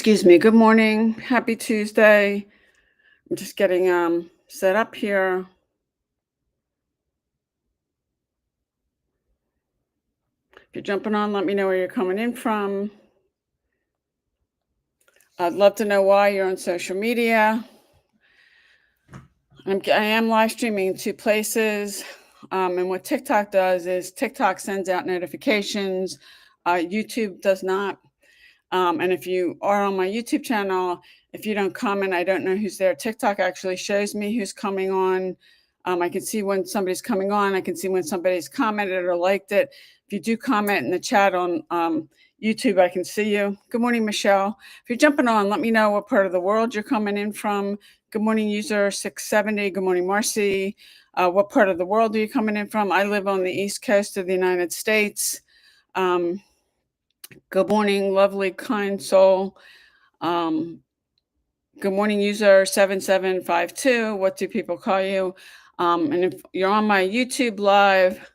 Excuse me. Good morning. Happy Tuesday. I'm just getting set up here. If you're jumping on, let me know where you're coming in from. I'd love to know why you're on social media. I am live streaming in two places. And what TikTok does is TikTok sends out notifications. YouTube does not. And if you are on my YouTube channel, if you don't comment, I don't know who's there. TikTok actually shows me who's coming on. I can see when somebody's coming on. I can see when somebody's commented or liked it. If you do comment in the chat on YouTube, I can see you. Good morning, Michelle. If you're jumping on, let me know what part of the world you're coming in from. Good morning, user 670. Good morning, Marcy. What part of the world are you coming in from? I live on the East Coast of the United States. Good morning, lovely, kind soul. Good morning, user 7752. What do people call you? And if you're on my YouTube live,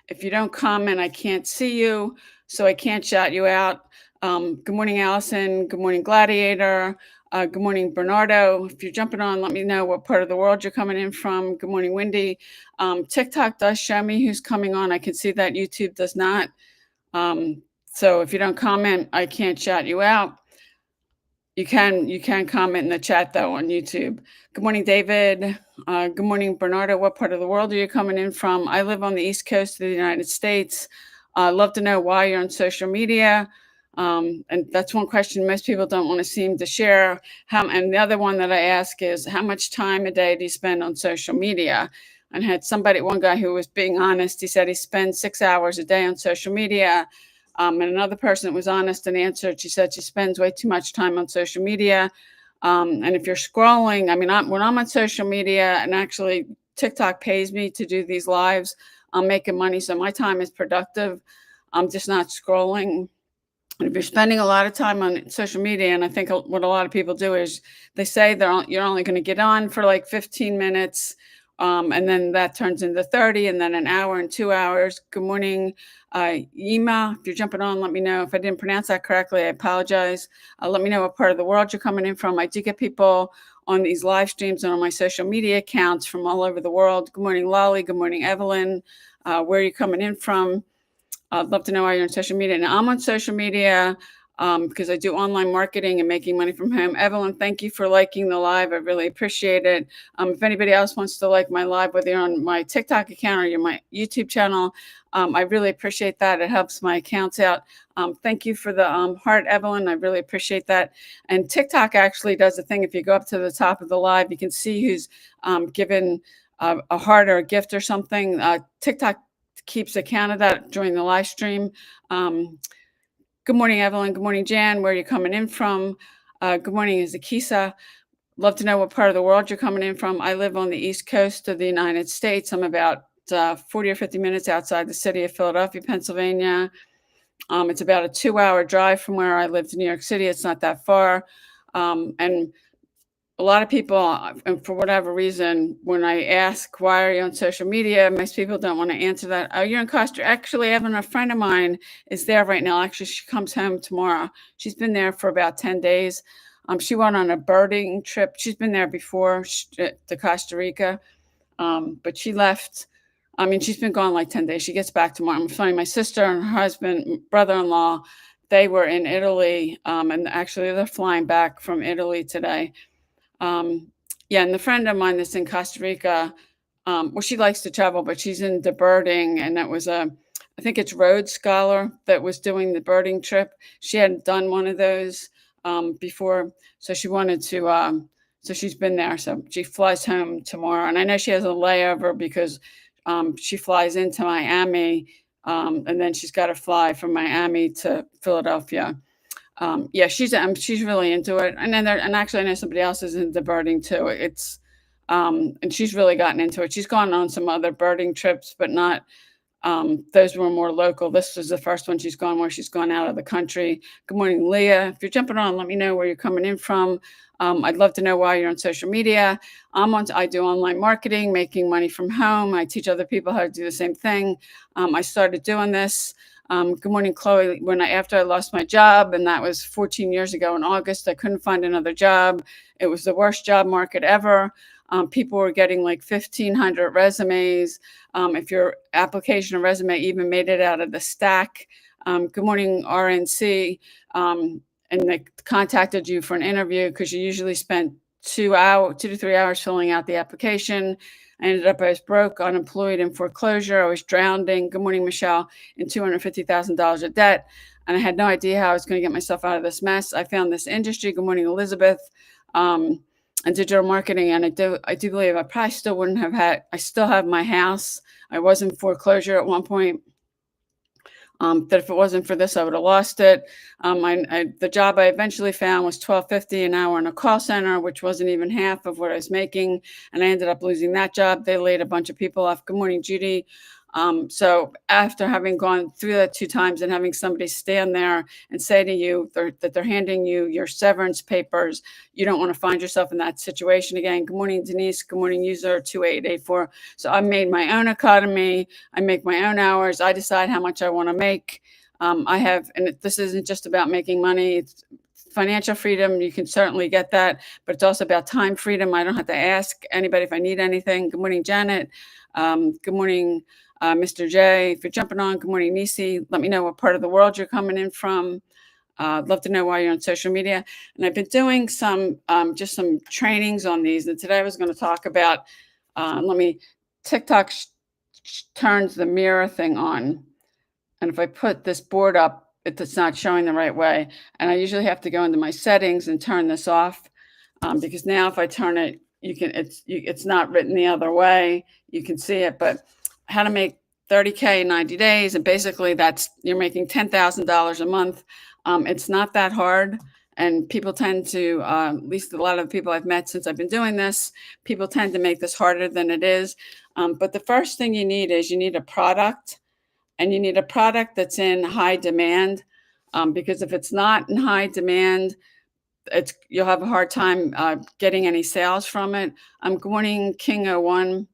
if you don't comment, I can't see you, so I can't shout you out. Good morning, Allison. Good morning, Gladiator. Good morning, Bernardo. If you're jumping on, let me know what part of the world you're coming in from. Good morning, Wendy. TikTok does show me who's coming on. I can see that. YouTube does not. So if you don't comment, I can't shout you out. You can comment in the chat though on YouTube. Good morning, David. Good morning, Bernardo. What part of the world are you coming in from? I live on the East Coast of the United States. I'd love to know why you're on social media. And that's one question most people don't want to seem to share. And the other one that I ask is, how much time a day do you spend on social media? And had one guy who was being honest. He said he spends 6 hours a day on social media. And another person that was honest and answered, she said she spends way too much time on social media. And if you're scrolling, I mean, when I'm on social media, and actually TikTok pays me to do these lives, I'm making money. So my time is productive. I'm just not scrolling. And if you're spending a lot of time on social media, and I think what a lot of people do is they say you're only going to get on for like 15 minutes. And then that turns into 30, and then an hour and 2 hours. Good morning, Yima. If you're jumping on, let me know. If I didn't pronounce that correctly, I apologize. Let me know what part of the world you're coming in from. I do get people on these live streams and on my social media accounts from all over the world. Good morning, Lolly. Good morning, Evelyn. Where are you coming in from? I'd love to know why you're on social media. Now, I'm on social media because I do online marketing and making money from home. Evelyn, thank you for liking the live. I really appreciate it. If anybody else wants to like my live, whether you're on my TikTok account or my YouTube channel, I really appreciate that. It helps my accounts out. Thank you for the heart, Evelyn. I really appreciate that. And TikTok actually does a thing. If you go up to the top of the live, you can see who's given a heart or a gift or something. TikTok keeps account of that during the live stream. Good morning, Evelyn. Good morning, Jan. Where are you coming in from? Good morning, Zakisa. Love to know what part of the world you're coming in from. I live on the East Coast of the United States. I'm about 40 or 50 minutes outside the city of Philadelphia, Pennsylvania. It's about a 2-hour drive from where I live to New York City. It's not that far. And a lot of people, and for whatever reason, when I ask, why are you on social media? Most people don't want to answer that. Oh, you're in Costa. Actually, Evan, a friend of mine is there right now. Actually, she comes home tomorrow. She's been there for about 10 days. She went on a birding trip. She's been there before to Costa Rica, but she left. I mean, she's been gone like 10 days. She gets back tomorrow. I'm funny. My sister and her husband, brother-in-law, they were in Italy, and actually they're flying back from Italy today. Yeah, and the friend of mine that's in Costa Rica, well, she likes to travel, but she's into birding, and that was I think it's Rhodes Scholar that was doing the birding trip. She hadn't done one of those before, so she wanted to. So she's been there. So she flies home tomorrow, and I know she has a layover because she flies into Miami, and then she's got to fly from Miami to Philadelphia. Yeah, she's really into it, and actually I know somebody else is into birding too. And she's really gotten into it. She's gone on some other birding trips, but not those were more local. This was the first one she's gone where she's gone out of the country. Good morning, Leah. If you're jumping on, let me know where you're coming in from. I'd love to know why you're on social media. I do online marketing, making money from home. I teach other people how to do the same thing. I started doing this Good morning, Chloe. After I lost my job, and that was 14 years ago in August, I couldn't find another job. It was the worst job market ever. People were getting like 1,500 resumes. If your application or resume even made it out of the stack. Good morning, RNC. And they contacted you for an interview because you usually spent 2 to 3 hours filling out the application. I ended up, I was broke, unemployed, in foreclosure. I was drowning. Good morning, Michelle, in $250,000 of debt. And I had no idea how I was going to get myself out of this mess. I found this industry. Good morning, Elizabeth. And digital marketing. And I do believe I probably still wouldn't have I still have my house. I was in foreclosure at one point. That if it wasn't for this, I would have lost it. The job I eventually found was $12.50 an hour in a call center, which wasn't even half of what I was making. And I ended up losing that job. They laid a bunch of people off. Good morning, Judy. So after having gone through that 2 times and having somebody stand there and say to you that they're handing you your severance papers, you don't want to find yourself in that situation again. Good morning, Denise. Good morning, user 2884. So I made my own economy. I make my own hours. I decide how much I want to make. This isn't just about making money. It's financial freedom. You can certainly get that, but it's also about time freedom. I don't have to ask anybody if I need anything. Good morning, Janet. Good morning, Mr. J, for jumping on. Good morning, Nisi. Let me know what part of the world you're coming in from. I'd love to know why you're on social media. And I've been doing just some trainings on these. And today I was going to talk about, TikTok turns the mirror thing on. And if I put this board up, it's not showing the right way. And I usually have to go into my settings and turn this off because now if I turn it, it's not written the other way. You can see it, but how to make 30K in 90 days. And basically you're making $10,000 a month. It's not that hard. And people tend to, at least a lot of the people I've met since I've been doing this, people tend to make this harder than it is. But the first thing you need is you need a product, and you need a product that's in high demand. Because if it's not in high demand, you'll have a hard time getting any sales from it. Good morning, King01.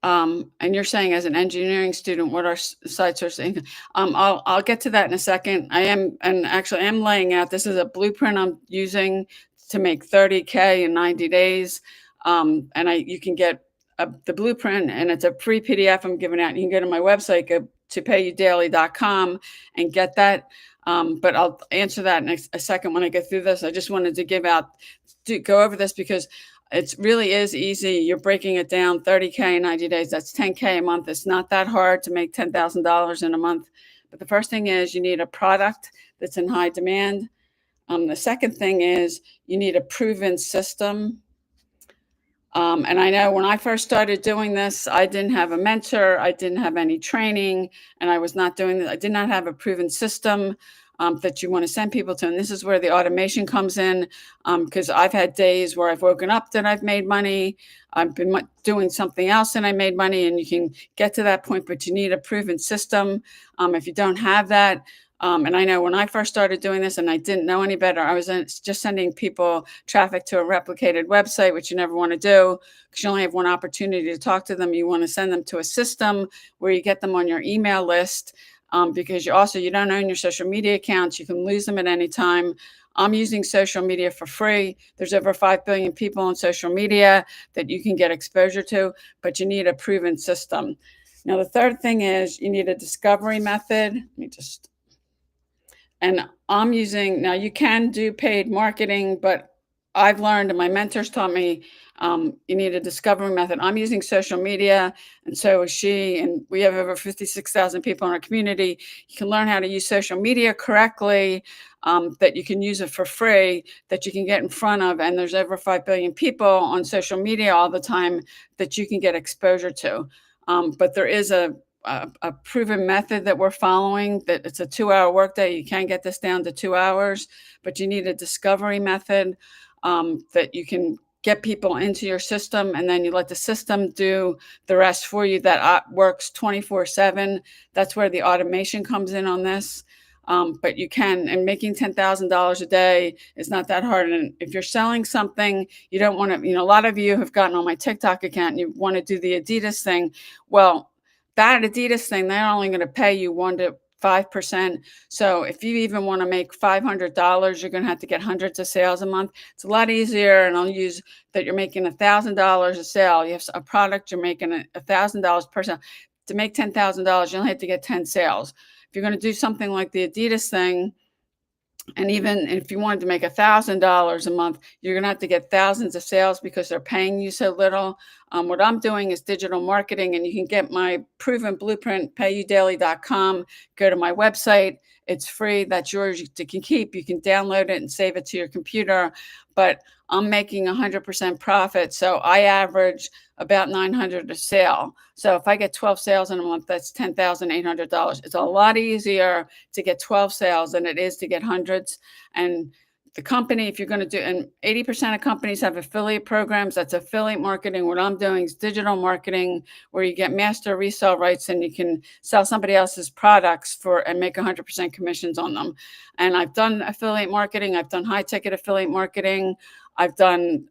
And you're saying as an engineering student, what our sites are saying. I'll get to that in a second. I am laying out, this is a blueprint I'm using to make 30K in 90 days. You can get the blueprint, and it's a free PDF I'm giving out. You can go to my website, go to payudaily.com and get that. But I'll answer that in a second when I get through this. I just wanted to go over this because it really is easy. You're breaking it down, 30K in 90 days. That's 10K a month. It's not that hard to make $10,000 in a month. But the first thing is you need a product that's in high demand. The second thing is you need a proven system. And I know when I first started doing this, I didn't have a mentor. I didn't have any training, and I was not doing this. I did not have a proven system that you want to send people to. And this is where the automation comes in, because I've had days where I've woken up that I've made money. I've been doing something else and I made money, and you can get to that point, but you need a proven system. If you don't have that, and I know when I first started doing this and I didn't know any better, I was just sending people traffic to a replicated website, which you never want to do because you only have one opportunity to talk to them. You want to send them to a system where you get them on your email list, because you don't own your social media accounts. You can lose them at any time. I'm using social media for free. There's over 5 billion people on social media that you can get exposure to, but you need a proven system. Now, the third thing is you need a discovery method. And now you can do paid marketing, but I've learned, and my mentors taught me, you need a discovery method. I'm using social media, and so is she, and we have over 56,000 people in our community. You can learn how to use social media correctly, that you can use it for free, that you can get in front of, and there's over 5 billion people on social media all the time that you can get exposure to. But there is a proven method that we're following, that it's a 2-hour workday. You can get this down to 2 hours, but you need a discovery method that you can get people into your system, and then you let the system do the rest for you. That works 24/7. That's where the automation comes in on this. But you can, and making $10,000 a day is not that hard. And if you're selling something, you don't want to, a lot of you have gotten on my TikTok account and you want to do the Adidas thing. Well, that Adidas thing, they're only going to pay you 1 to 5%. So if you even want to make $500, you're going to have to get hundreds of sales a month. It's a lot easier. And I'll use that you're making $1,000 a sale. You have a product, you're making $1,000 per sale. To make $10,000, you only have to get 10 sales. If you're going to do something like the Adidas thing, and even if you wanted to make $1,000 a month, you're going to have to get thousands of sales because they're paying you so little. What I'm doing is digital marketing, and you can get my proven blueprint, payudaily.com. Go to my website. It's free. That's yours to keep. You can download it and save it to your computer. But I'm making 100% profit. So I average about 900 a sale. So if I get 12 sales in a month, that's $10,800. It's a lot easier to get 12 sales than it is to get hundreds. And the company, if you're going to do, and 80% of companies have affiliate programs. That's affiliate marketing. What I'm doing is digital marketing, where you get master resale rights and you can sell somebody else's products and make 100% commissions on them. And I've done affiliate marketing. I've done high ticket affiliate marketing. I've done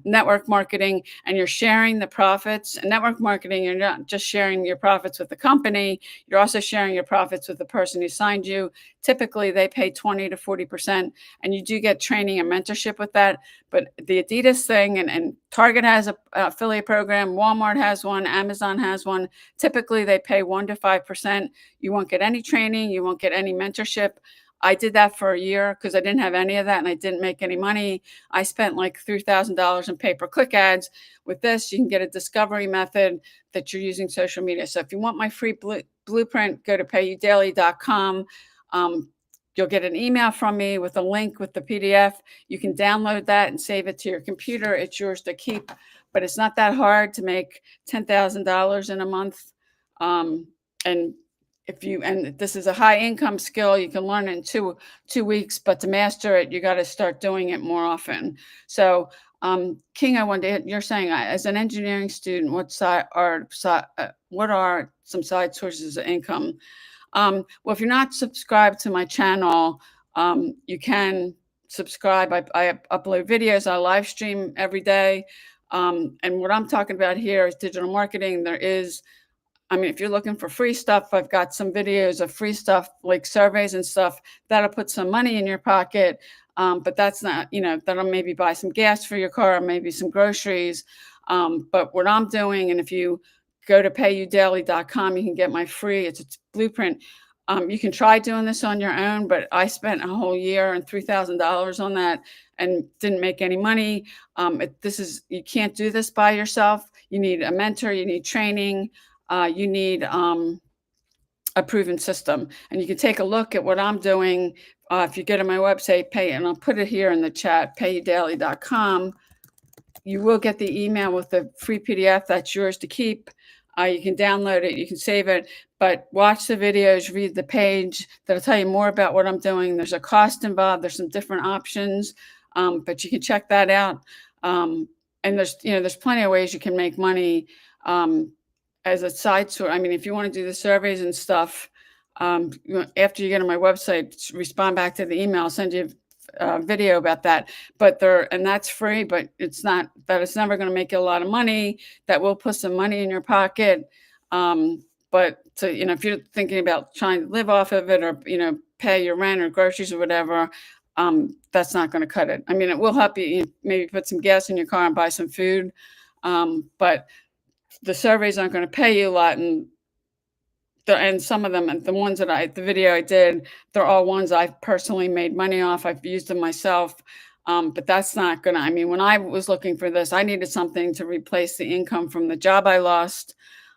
network marketing, and you're sharing the profits. And network marketing, you're not just sharing your profits with the company, you're also sharing your profits with the person who signed you. Typically, they pay 20 to 40%, and you do get training and mentorship with that. But the Adidas thing, and Target has a affiliate program, Walmart has one, Amazon has one. Typically, they pay 1 to 5%. You won't get any training, you won't get any mentorship. I did that for a year because I didn't have any of that and I didn't make any money. I spent like $3,000 in pay-per-click ads. With this, you can get a discovery method that you're using social media. So if you want my free blueprint, go to payudaily.com. You'll get an email from me with a link with the PDF. You can download that and save it to your computer. It's yours to keep, but it's not that hard to make $10,000 in a month. And this is a high income skill, you can learn it in two weeks, but to master it, you got to start doing it more often. So, King, you're saying as an engineering student, what are some side sources of income? Well, if you're not subscribed to my channel, you can subscribe. I upload videos, I live stream every day. And what I'm talking about here is digital marketing. If you're looking for free stuff, I've got some videos of free stuff like surveys and stuff that'll put some money in your pocket. But that's not, that'll maybe buy some gas for your car, maybe some groceries. But what I'm doing, and if you go to payudaily.com, you can get my free, it's a blueprint. You can try doing this on your own, but I spent a whole year and $3,000 on that and didn't make any money. You can't do this by yourself. You need a mentor, you need training. You need a proven system. And you can take a look at what I'm doing. If you go to my website, and I'll put it here in the chat, payudaily.com, you will get the email with the free PDF that's yours to keep. You can download it, you can save it, but watch the videos, read the page. That'll tell you more about what I'm doing. There's a cost involved. There's some different options, but you can check that out. And there's plenty of ways you can make money as a side source. If you want to do the surveys and stuff, after you get on my website, respond back to the email, I'll send you a video about that. And that's free, but it's never going to make you a lot of money. That will put some money in your pocket. But if you're thinking about trying to live off of it or, pay your rent or groceries or whatever, that's not going to cut it. It will help you maybe put some gas in your car and buy some food. But the surveys aren't going to pay you a lot, and some of them, and the ones the video I did, they're all ones I've personally made money off. I've used them myself, but that's not going to. When I was looking for this, I needed something to replace the income from the job I lost.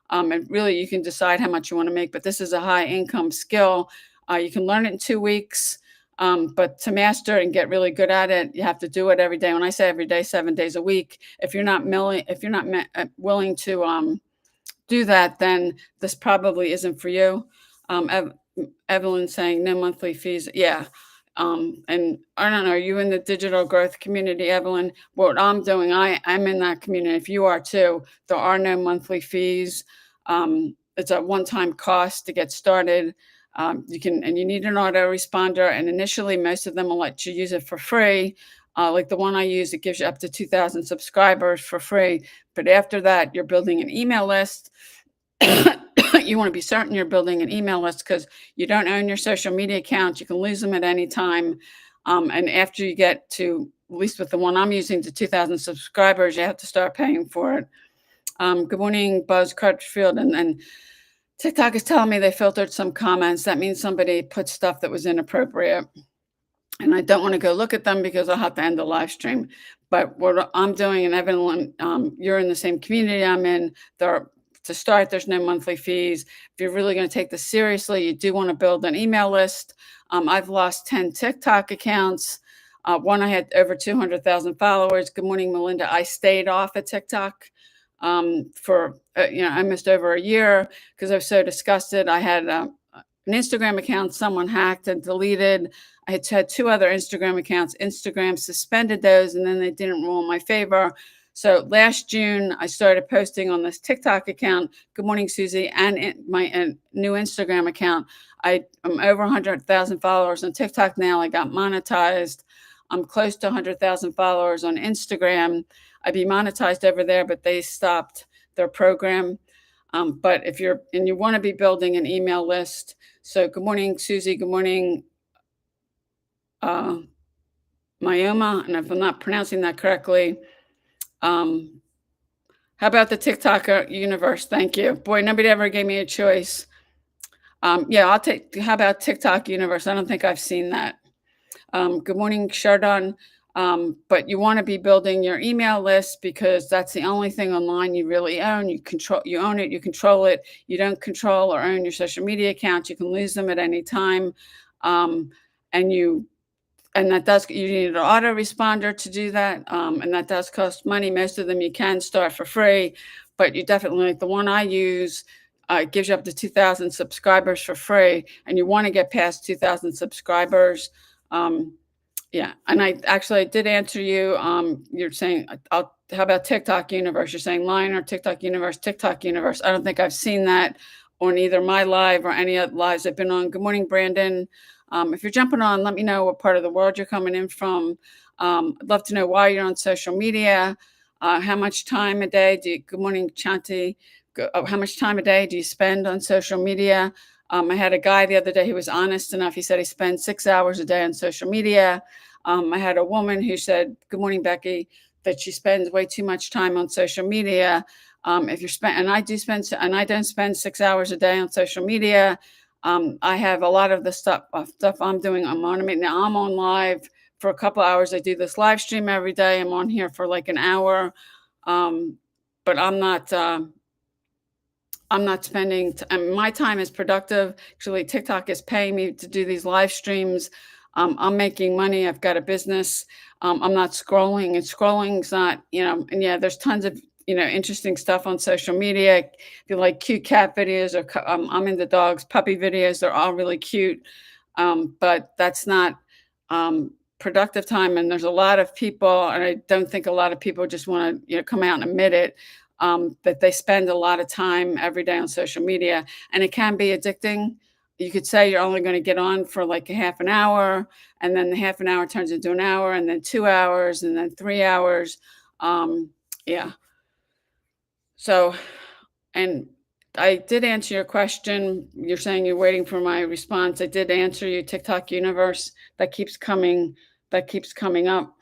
And really, you can decide how much you want to make, but this is a high income skill. You can learn it in 2 weeks. But to master it and get really good at it, you have to do it every day. When I say every day, 7 days a week, if you're not willing to do that, then this probably isn't for you. Evelyn saying no monthly fees. Yeah. And I don't know, are you in the digital growth community, Evelyn? What I'm doing, I'm in that community. If you are too, there are no monthly fees. It's a one-time cost to get started. You need an autoresponder, and initially most of them will let you use it for free. Like the one I use, it gives you up to 2,000 subscribers for free. But after that, you're building an email list. you want to be certain you're building an email list because you don't own your social media account. You can lose them at any time. And after you get to, at least with the one I'm using, to 2,000 subscribers, you have to start paying for it. Good morning, Buzz Crutchfield. And TikTok is telling me they filtered some comments. That means somebody put stuff that was inappropriate. And I don't want to go look at them because I'll have to end the live stream. But what I'm doing, and Evan, you're in the same community I'm in, to start, there's no monthly fees. If you're really going to take this seriously, you do want to build an email list. I've lost 10 TikTok accounts. One, I had over 200,000 followers. Good morning, Melinda. I stayed off of TikTok for almost over a year because I was so disgusted. I had an Instagram account someone hacked and deleted. I had 2 other Instagram accounts. Instagram suspended those, and then they didn't rule in my favor. So last June, I started posting on this TikTok account. Good morning, Susie, and my new Instagram account. I'm over 100,000 followers on TikTok now. I got monetized. I'm close to 100,000 followers on Instagram. I'd be monetized over there, but they stopped their program. But if you want to be building an email list, so good morning, Susie. Good morning, Mayoma. And if I'm not pronouncing that correctly, how about the TikTok universe? Thank you. Boy, nobody ever gave me a choice. Yeah, I'll take, how about TikTok universe? I don't think I've seen that. Good morning, Chardon. But you want to be building your email list because that's the only thing online you really own. You own it, you control it. You don't control or own your social media accounts. You can lose them at any time. And that does, you need an autoresponder to do that. And that does cost money. Most of them you can start for free, but you definitely, like the one I use, gives you up to 2,000 subscribers for free. And you want to get past 2,000 subscribers. Yeah. And I did answer you. You're saying, how about TikTok universe? You're saying Line or TikTok universe, TikTok universe. I don't think I've seen that on either my live or any other lives I've been on. Good morning, Brandon. If you're jumping on, let me know what part of the world you're coming in from. I'd love to know why you're on social media. How much time a day good morning, Chanti. How much time a day do you spend on social media? I had a guy the other day who was honest enough. He said he spends 6 hours a day on social media. I had a woman who said, good morning, Becky, that she spends way too much time on social media. If you're and I don't spend 6 hours a day on social media. I have a lot of the stuff I'm doing. I'm automating. Now I'm on live for a couple hours. I do this live stream every day. I'm on here for like an hour. But I'm not spending, my time is productive. Actually, TikTok is paying me to do these live streams. I'm making money. I've got a business. I'm not scrolling, and scrolling's not, and yeah, there's tons of, interesting stuff on social media. If you like cute cat videos or I'm into dogs, puppy videos, they're all really cute. But that's not productive time. And there's a lot of people, and I don't think a lot of people just want to, come out and admit it, that they spend a lot of time every day on social media, and it can be addicting. You could say you're only going to get on for like a half an hour, and then the half an hour turns into an hour, and then 2 hours, and then 3 hours. Yeah. So, and I did answer your question. You're saying you're waiting for my response. I did answer you, TikTok universe. That keeps coming up.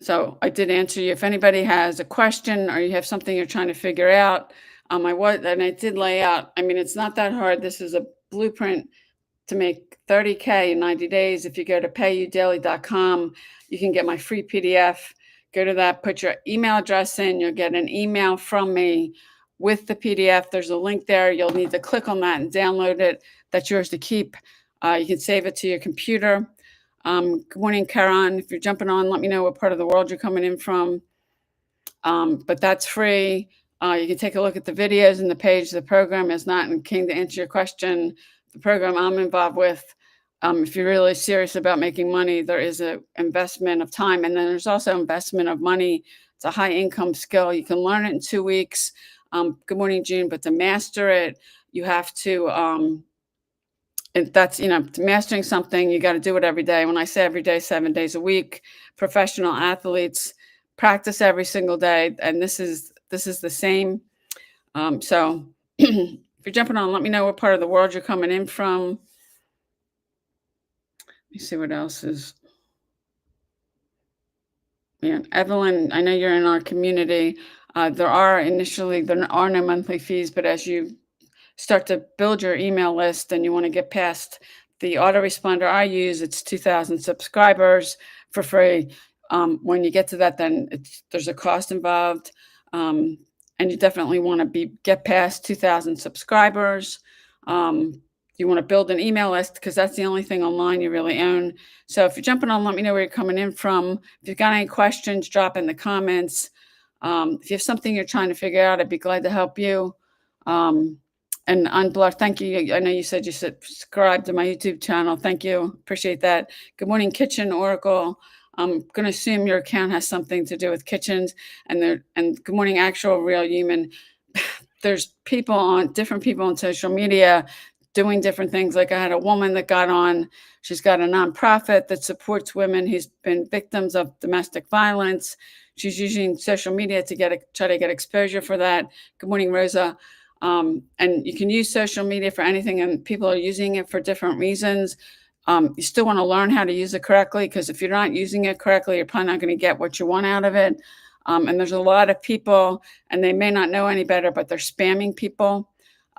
So I did answer you. If anybody has a question or you have something you're trying to figure out, I did lay out. I mean, it's not that hard. This is a blueprint to make 30K in 90 days. If you go to payudaily.com, you can get my free PDF. Go to that, put your email address in. You'll get an email from me with the PDF. There's a link there. You'll need to click on that and download it. That's yours to keep. You can save it to your computer. Good morning, Karen. If you're jumping on, let me know what part of the world you're coming in from. But that's free. You can take a look at the videos and the page. The program is not in King to answer your question. The program I'm involved with, if you're really serious about making money, there is an investment of time. And then there's also investment of money. It's a high income skill. You can learn it in 2 weeks. Good morning, June. But to master it, you have to, and that's, mastering something, you got to do it every day. When I say every day, 7 days a week, professional athletes practice every single day. And this is the same. So if you're jumping on, let me know what part of the world you're coming in from. Let me see what else is. Yeah, Evelyn, I know you're in our community. There are no monthly fees, but as you start to build your email list and you want to get past the autoresponder I use, it's 2,000 subscribers for free. When you get to that, then there's a cost involved, um, and you definitely want to get past 2,000 subscribers. You want to build an email list because that's the only thing online you really own. So if you're jumping on, let me know where you're coming in from. If you've got any questions, drop in the comments. If you have something you're trying to figure out, I'd be glad to help you. And Unbluffed, thank you. I know you said you subscribed to my YouTube channel. Thank you. Appreciate that. Good morning, Kitchen Oracle. I'm going to assume your account has something to do with kitchens. And good morning, Actual Real Human. There's different people on social media doing different things. Like I had a woman that got on. She's got a nonprofit that supports women who's been victims of domestic violence. She's using social media to try to get exposure for that. Good morning, Rosa. And you can use social media for anything, and people are using it for different reasons. You still want to learn how to use it correctly, because if you're not using it correctly, you're probably not going to get what you want out of it. And there's a lot of people, and they may not know any better, but they're spamming people.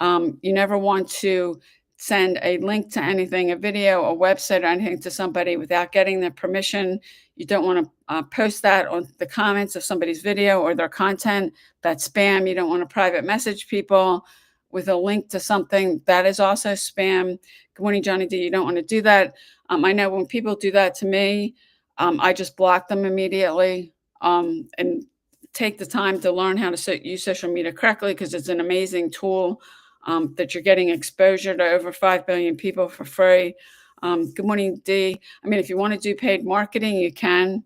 You never want to send a link to anything, a video, a website, or anything to somebody without getting their permission. You don't want to post that on the comments of somebody's video or their content. That's spam. You don't want to private message people with a link to something that is also spam. Good morning, Johnny D. You don't want to do that. I know when people do that to me, I just block them immediately, and take the time to learn how to use social media correctly, because it's an amazing tool, that you're getting exposure to over 5 billion people for free. Good morning, D. I mean, if you want to do paid marketing, you can.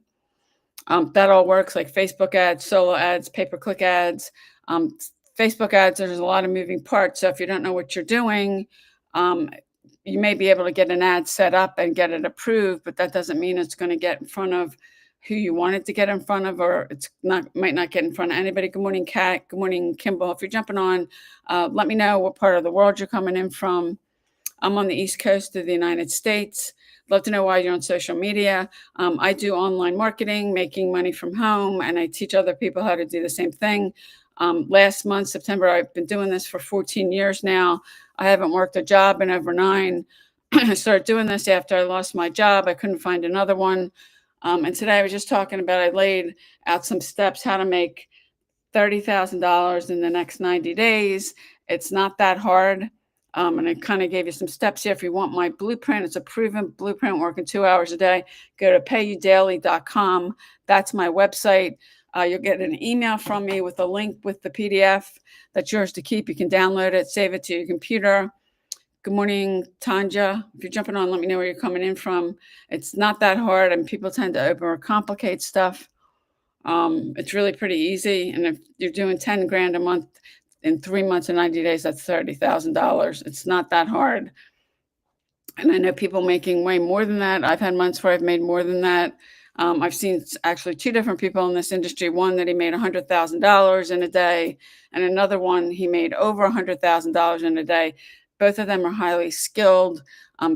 That all works, like Facebook ads, solo ads, pay-per-click ads. Facebook ads, there's a lot of moving parts. So if you don't know what you're doing, you may be able to get an ad set up and get it approved, but that doesn't mean it's going to get in front of who you want it to get in front of, or might not get in front of anybody. Good morning, Kat. Good morning, Kimball. If you're jumping on, let me know what part of the world you're coming in from. I'm on the East Coast of the United States. Love to know why you're on social media. I do online marketing, making money from home, and I teach other people how to do the same thing. Last month, September, I've been doing this for 14 years now. I haven't worked a job in over 9. I started doing this after I lost my job. I couldn't find another one. And today I was just talking about, I laid out some steps how to make $30,000 in the next 90 days. It's not that hard. And I kind of gave you some steps here. If you want my blueprint, it's a proven blueprint, working 2 hours a day. Go to payudaily.com. That's my website. You'll get an email from me with a link with the PDF that's yours to keep. You can download it, save it to your computer. Good morning, Tanja. If you're jumping on, let me know where you're coming in from. It's not that hard, and people tend to overcomplicate stuff. It's really pretty easy. And if you're doing 10 grand a month in 3 months and 90 days, that's $30,000. It's not that hard. And I know people making way more than that. I've had months where I've made more than that. I've seen actually 2 different people in this industry. One that he made $100,000 in a day, and another one he made over $100,000 in a day. Both of them are highly skilled.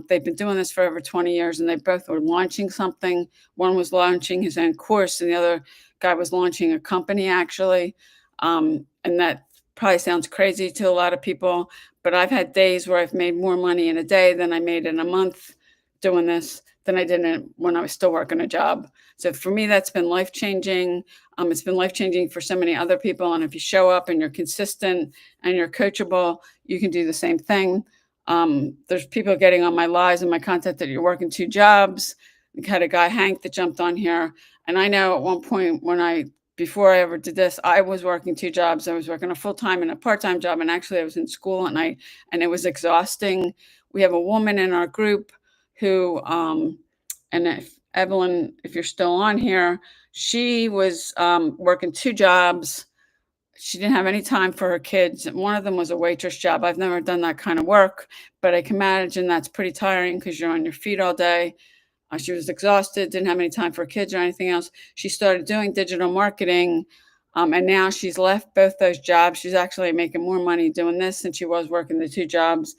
They've been doing this for over 20 years, and they both were launching something. One was launching his own course, and the other guy was launching a company, actually. And that probably sounds crazy to a lot of people, but I've had days where I've made more money in a day than I made in a month doing this than I did when I was still working a job. So for me, that's been life-changing. It's been life-changing for so many other people. And if you show up and you're consistent and you're coachable, you can do the same thing. There's people getting on my lives and my content that you're working 2 jobs. We had a guy, Hank, that jumped on here. And I know at one point before I ever did this, I was working 2 jobs. I was working a full-time and a part-time job. And actually I was in school at night, and it was exhausting. We have a woman in our group who, and if Evelyn, if you're still on here, she was working 2 jobs. She didn't have any time for her kids. One of them was a waitress job. I've never done that kind of work, but I can imagine that's pretty tiring because you're on your feet all day. She was exhausted, didn't have any time for kids or anything else. She started doing digital marketing, And now she's left both those jobs. She's actually making more money doing this than she was working the 2 jobs.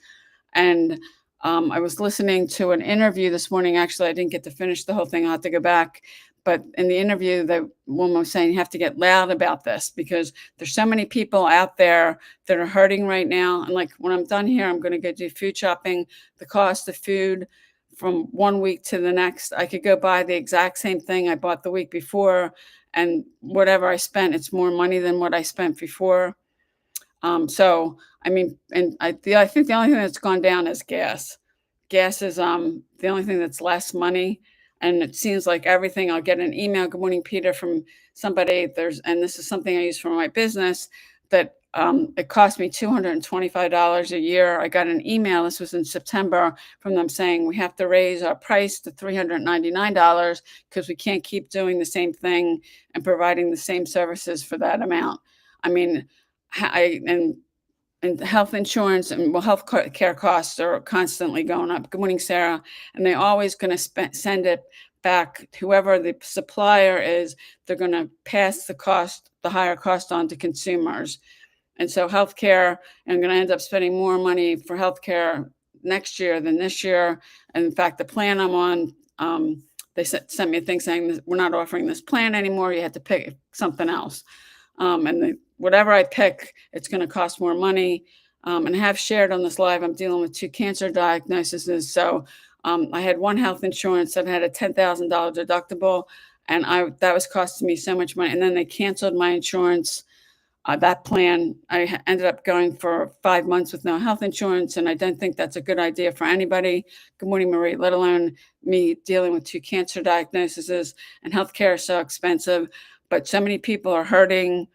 And I was listening to an interview this morning. Actually, I didn't get to finish the whole thing. I'll have to go back. But in the interview, the woman was saying you have to get loud about this because there's so many people out there that are hurting right now. And like when I'm done here, I'm going to go do food shopping. The cost of food from one week to the next, I could go buy the exact same thing I bought the week before, and whatever I spent, it's more money than what I spent before. So I mean, and I think the only thing that's gone down is gas. Gas is the only thing that's less money, and it seems like everything. I'll get an email. Good morning, Peter, from somebody. And this is something I use for my business. That it cost me $225 a year. I got an email. This was in September from them saying we have to raise our price to $399 because we can't keep doing the same thing and providing the same services for that amount. I mean, I and health insurance and well, care costs are constantly going up. Good morning, Sarah. And they're always going to send it back. Whoever the supplier is, they're going to pass the higher cost on to consumers. And so healthcare, I'm going to end up spending more money for healthcare next year than this year. And in fact, the plan I'm on, they sent me a thing saying we're not offering this plan anymore. You have to pick something else. Whatever I pick, it's going to cost more money. And I have shared on this live, I'm dealing with 2 cancer diagnoses. So I had one health insurance that had a $10,000 deductible, and that was costing me so much money. And then they canceled my insurance. That plan, I ended up going for 5 months with no health insurance, and I don't think that's a good idea for anybody. Good morning, Marie. Let alone me dealing with 2 cancer diagnoses, and healthcare is so expensive. But so many people are hurting.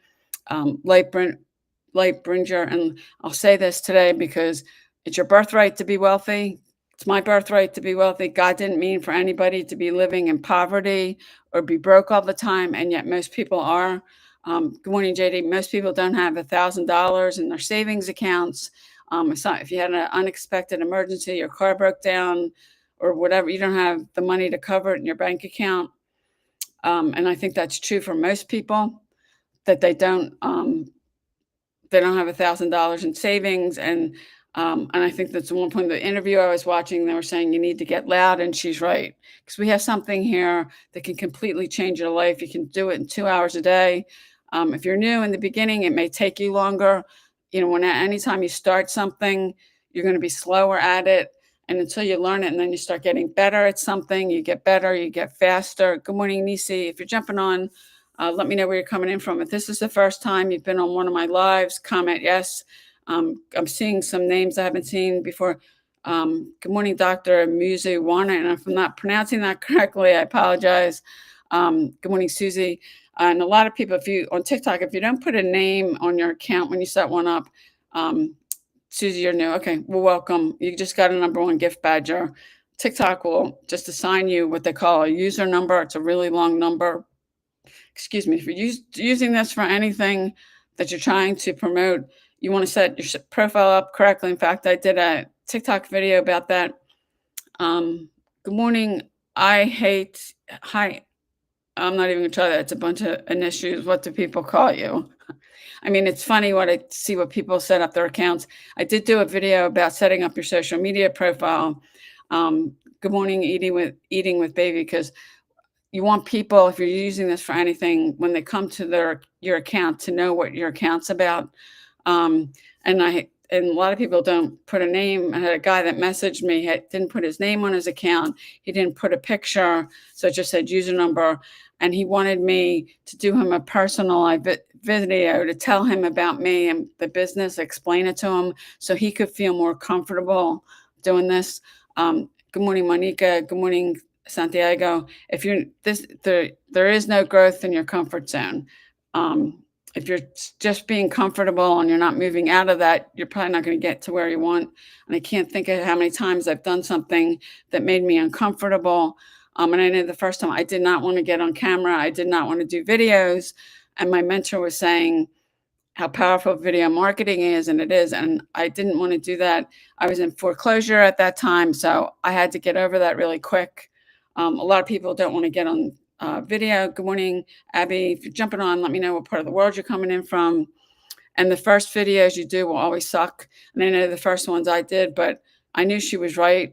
Lightbringer, and I'll say this today because it's your birthright to be wealthy. It's my birthright to be wealthy. God didn't mean for anybody to be living in poverty or be broke all the time, and yet most people are. Good morning, JD. Most people don't have $1,000 in their savings accounts. If you had an unexpected emergency, your car broke down, or whatever, you don't have the money to cover it in your bank account. And I think that's true for most people, that they don't have $1,000 in savings. And I think that's one point of the interview I was watching. They were saying you need to get loud, and she's right, because we have something here that can completely change your life. You can do it in 2 hours a day. If you're new in the beginning, it may take you longer. Anytime you start something, you're going to be slower at it. And until you learn it, and then you start getting better at something, you get better, you get faster. Good morning, Nisi. If you're jumping on, let me know where you're coming in from. If this is the first time you've been on one of my lives, comment yes. I'm seeing some names I haven't seen before. Good morning, Dr. Muzu Wana. And if I'm not pronouncing that correctly, I apologize. Good morning, Susie. And a lot of people, on TikTok, if you don't put a name on your account when you set one up, Susie, you're new. Okay, well, welcome. You just got a #1 gift badger. TikTok will just assign you what they call a user number. It's a really long number. Excuse me. If you're using this for anything that you're trying to promote, you want to set your profile up correctly. In fact, I did a TikTok video about that. Good morning. Hi. I'm not even going to try that. It's a bunch of issues. What do people call you? I mean, it's funny what I see what people set up their accounts. I did do a video about setting up your social media profile. Good morning, eating with baby, because you want people, if you're using this for anything, when they come to your account, to know what your account's about. And a lot of people don't put a name. I had a guy that messaged me, didn't put his name on his account. He didn't put a picture, so it just said user number. And he wanted me to do him a personalized video to tell him about me and the business, explain it to him so he could feel more comfortable doing this. Good morning, Monica. Good morning, Santiago. There is no growth in your comfort zone. If you're just being comfortable and you're not moving out of that, you're probably not going to get to where you want. And I can't think of how many times I've done something that made me uncomfortable. And I know the first time I did not want to get on camera. I did not want to do videos. And my mentor was saying how powerful video marketing is, and it is. And I didn't want to do that. I was in foreclosure at that time, so I had to get over that really quick. A lot of people don't want to get on video. Good morning, Abby. If you're jumping on, let me know what part of the world you're coming in from. And the first videos you do will always suck. And I know the first ones I did, but I knew she was right.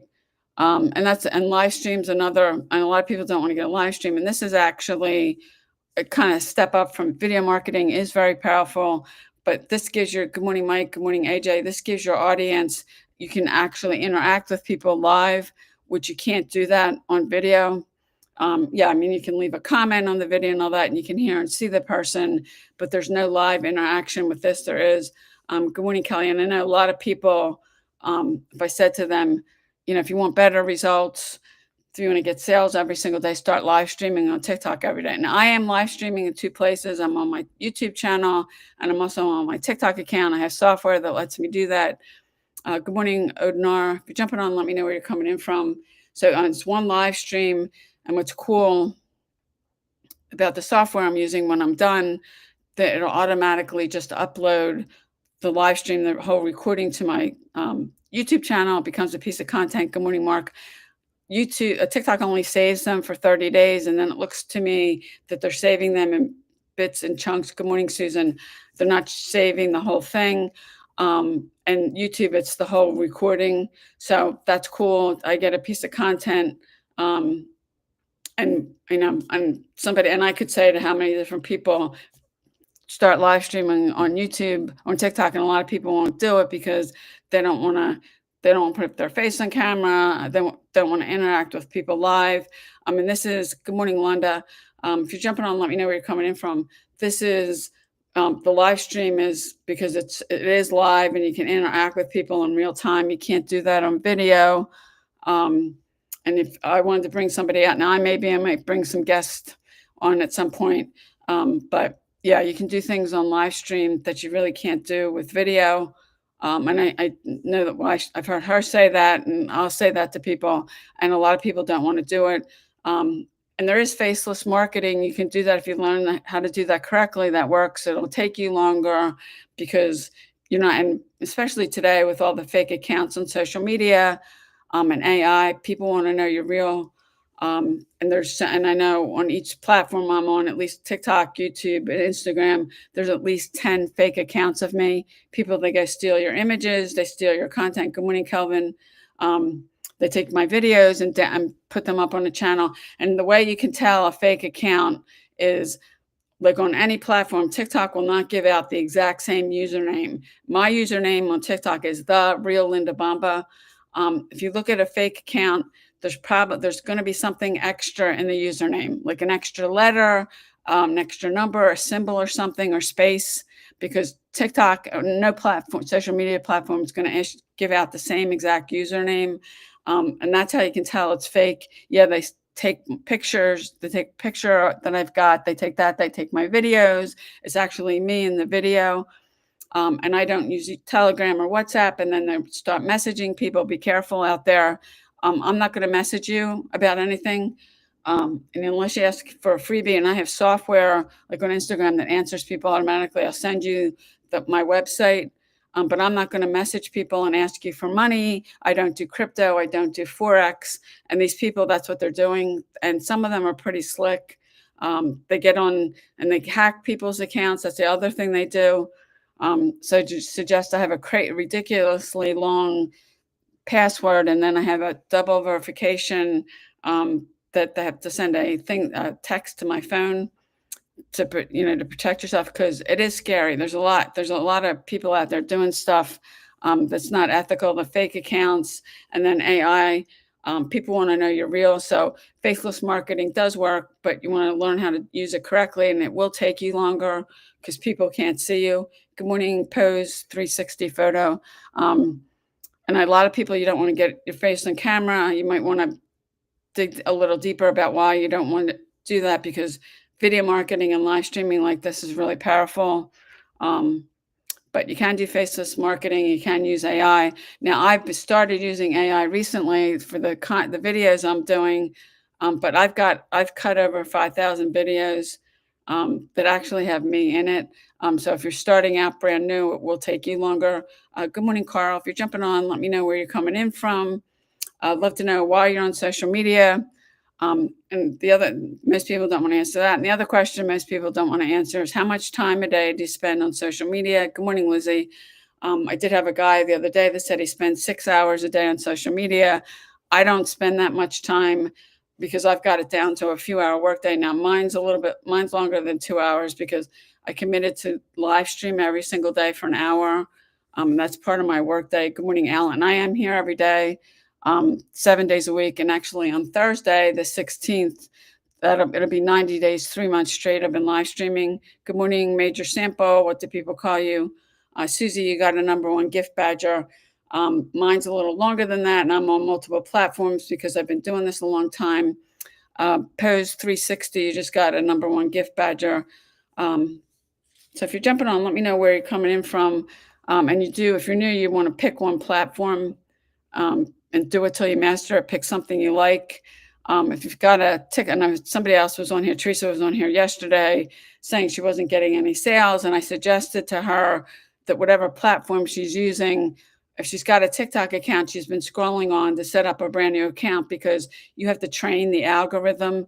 And live streams another, and a lot of people don't want to get a live stream. And this is actually a kind of step up from video marketing, is very powerful. But this gives your, good morning, Mike. Good morning, AJ. This gives your audience, you can actually interact with people live, which you can't do that on video. Yeah, I mean, you can leave a comment on the video and all that, and you can hear and see the person, but there's no live interaction with this. There is. Good morning, Kelly. And I know a lot of people, if I said to them, if you want better results, if you want to get sales every single day, start live streaming on TikTok every day. Now, I am live streaming in 2 places. I'm on my YouTube channel, and I'm also on my TikTok account. I have software that lets me do that. Good morning, Odinar. If you're jumping on, let me know where you're coming in from. So it's one live stream. And what's cool about the software I'm using, when I'm done, that it'll automatically just upload the live stream, the whole recording, to my YouTube channel. It becomes a piece of content. Good morning, Mark. TikTok only saves them for 30 days, and then it looks to me that they're saving them in bits and chunks. Good morning, Susan. They're not saving the whole thing. And YouTube, it's the whole recording. So that's cool. I get a piece of content. And somebody, and I could say to how many different people, start live streaming on YouTube, on TikTok, and a lot of people won't do it because they don't want to put up their face on camera. They don't want to interact with people live. This is, good morning, Londa. If you're jumping on, let me know where you're coming in from. This is, the live stream is because it is live and you can interact with people in real time. You can't do that on video. And if I wanted to bring somebody out now, I might bring some guests on at some point. But yeah, you can do things on live stream that you really can't do with video. And I know that I've heard her say that, and I'll say that to people. And a lot of people don't want to do it. And there is faceless marketing. You can do that if you learn how to do that correctly. That works. It'll take you longer because and especially today with all the fake accounts on social media. And AI, people want to know you're real. And I know on each platform I'm on, at least TikTok, YouTube, and Instagram, there's at least 10 fake accounts of me. People, they go steal your images, they steal your content. Good morning, Kelvin. They take my videos and put them up on the channel. And the way you can tell a fake account is, like on any platform, TikTok will not give out the exact same username. My username on TikTok is The Real Linda Bomba. If you look at a fake account, there's going to be something extra in the username, like an extra letter, an extra number, a symbol or something, or space, because TikTok, no platform, social media platform, is going to give out the same exact username. And that's how you can tell it's fake. Yeah, they take pictures. They take a picture that I've got. They take that. They take my videos. It's actually me in the video. And I don't use Telegram or WhatsApp, and then they start messaging people. Be careful out there. I'm not going to message you about anything. And unless you ask for a freebie, and I have software like on Instagram that answers people automatically, I'll send you my website. But I'm not going to message people and ask you for money. I don't do crypto. I don't do Forex. And these people, that's what they're doing. And some of them are pretty slick. They get on and they hack people's accounts. That's the other thing they do. So to suggest I have a ridiculously long password, and then I have a double verification that they have to send a text to my phone to protect yourself, because it is scary. There's a lot of people out there doing stuff that's not ethical, the fake accounts, and then AI. People want to know you're real. So faceless marketing does work, but you want to learn how to use it correctly, and it will take you longer because people can't see you. Good morning, Pose 360 photo. And a lot of people, you don't want to get your face on camera. You might want to dig a little deeper about why you don't want to do that, because video marketing and live streaming like this is really powerful. But you can do faceless marketing. You can use AI. Now, I've started using AI recently for the videos I'm doing, but I've cut over 5,000 videos that actually have me in it. So if you're starting out brand new, it will take you longer. Good morning, Carl. If you're jumping on, let me know where you're coming in from. I'd love to know why you're on social media. And the other, most people don't want to answer that. And the other question most people don't want to answer is how much time a day do you spend on social media? Good morning, Lizzie. I did have a guy the other day that said he spends 6 hours a day on social media. I don't spend that much time because I've got it down to a few hour workday now. Mine's longer than 2 hours because I committed to live stream every single day for an hour. And that's part of my workday. Good morning, Alan. I am here every day, 7 days a week. And actually on Thursday, the 16th, it'll be 90 days, 3 months straight. I've been live streaming. Good morning, Major Sampo. What do people call you? Susie, you got a #1 gift badger. Mine's a little longer than that, and I'm on multiple platforms because I've been doing this a long time. Pose 360, you just got a #1 gift badger. So if you're jumping on, let me know where you're coming in from. And if you're new, you want to pick one platform and do it till you master it. Pick something you like. If you've got a ticket, I know somebody else was on here, Teresa was on here yesterday saying she wasn't getting any sales. And I suggested to her that whatever platform she's using, if she's got a TikTok account she's been scrolling on, to set up a brand new account, because you have to train the algorithm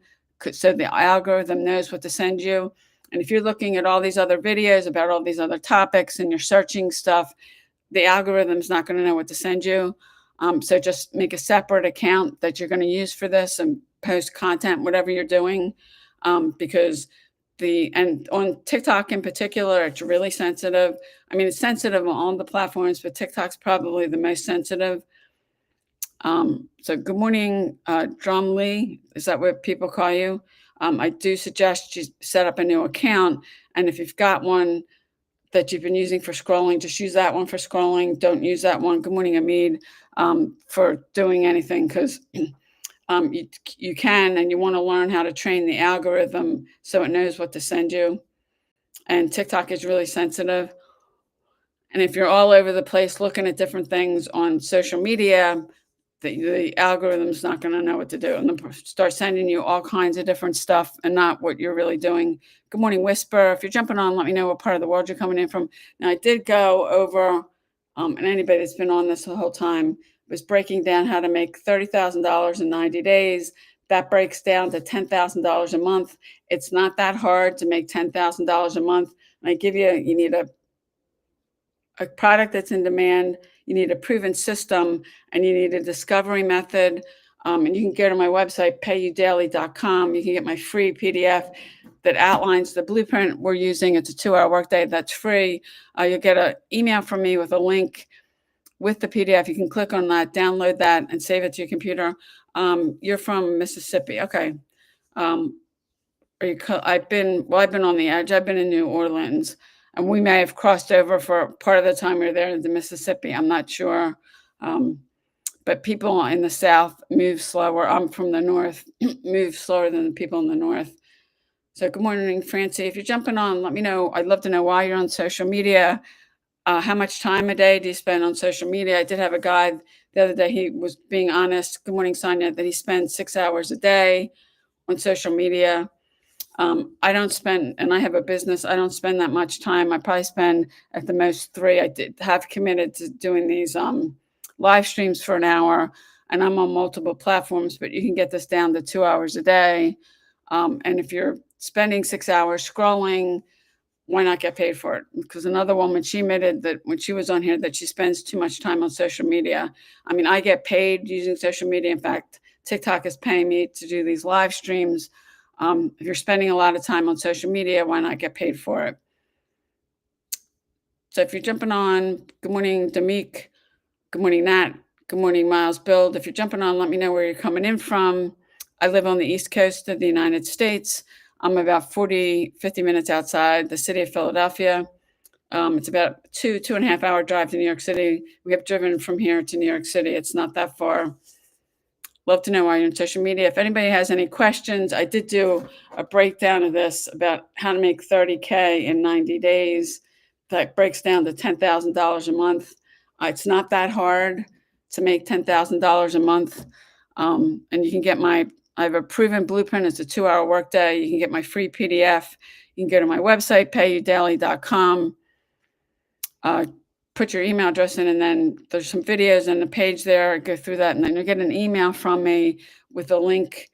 so the algorithm knows what to send you. And if you're looking at all these other videos about all these other topics and you're searching stuff, the algorithm's not going to know what to send you. So just make a separate account that you're going to use for this and post content, whatever you're doing, because and on TikTok in particular, it's really sensitive. I mean, it's sensitive on all the platforms, but TikTok's probably the most sensitive. So good morning, Drum Lee. Is that what people call you? I do suggest you set up a new account. And if you've got one that you've been using for scrolling, just use that one for scrolling. Don't use that one, good morning, Amid, for doing anything, because you can, and you want to learn how to train the algorithm so it knows what to send you. And TikTok is really sensitive. And if you're all over the place looking at different things on social media, the algorithm's not going to know what to do, and they'll start sending you all kinds of different stuff and not what you're really doing. Good morning, Whisper. If you're jumping on, let me know what part of the world you're coming in from. Now, I did go over, and anybody that's been on this the whole time, was breaking down how to make $30,000 in 90 days. That breaks down to $10,000 a month. It's not that hard to make $10,000 a month. And I give you need a product that's in demand, you need a proven system, and you need a discovery method. And you can go to my website, payudaily.com. You can get my free PDF that outlines the blueprint we're using. It's a 2-hour workday that's free. You'll get an email from me with a link with the PDF. You can click on that, download that, and save it to your computer. You're from Mississippi. Okay. I've been on the edge. I've been in New Orleans, and we may have crossed over for part of the time we were there into Mississippi. I'm not sure. But people in the South move slower. I'm from the North, move slower than the people in the North. So good morning, Francie. If you're jumping on, let me know. I'd love to know why you're on social media. How much time a day do you spend on social media? I did have a guy the other day. He was being honest. Good morning, Sonia, that he spends 6 hours a day on social media. I don't spend, and I have a business, I don't spend that much time. I probably spend at the most 3. I did have committed to doing these live streams for an hour, and I'm on multiple platforms, but you can get this down to 2 hours a day. And if you're spending 6 hours scrolling, why not get paid for it? Because another woman, she admitted that when she was on here that she spends too much time on social media. I mean, I get paid using social media. In fact, TikTok is paying me to do these live streams. If you're spending a lot of time on social media, why not get paid for it? So if you're jumping on, good morning, Damik. Good morning, Nat. Good morning, Miles Build. If you're jumping on, let me know where you're coming in from. I live on the East Coast of the United States. I'm about 50 minutes outside the city of Philadelphia. It's about 2.5 hour drive to New York City. We have driven from here to New York City. It's not that far. Love to know why you're on social media. If anybody has any questions, I did do a breakdown of this about how to make $30K in 90 days. That breaks down to $10,000 a month. It's not that hard to make $10,000 a month. And you can get I have a proven blueprint. It's a 2-hour workday. You can get my free PDF. You can go to my website, payudaily.com. Put your email address in, and then there's some videos and a page there. Go through that, and then you'll get an email from me with a link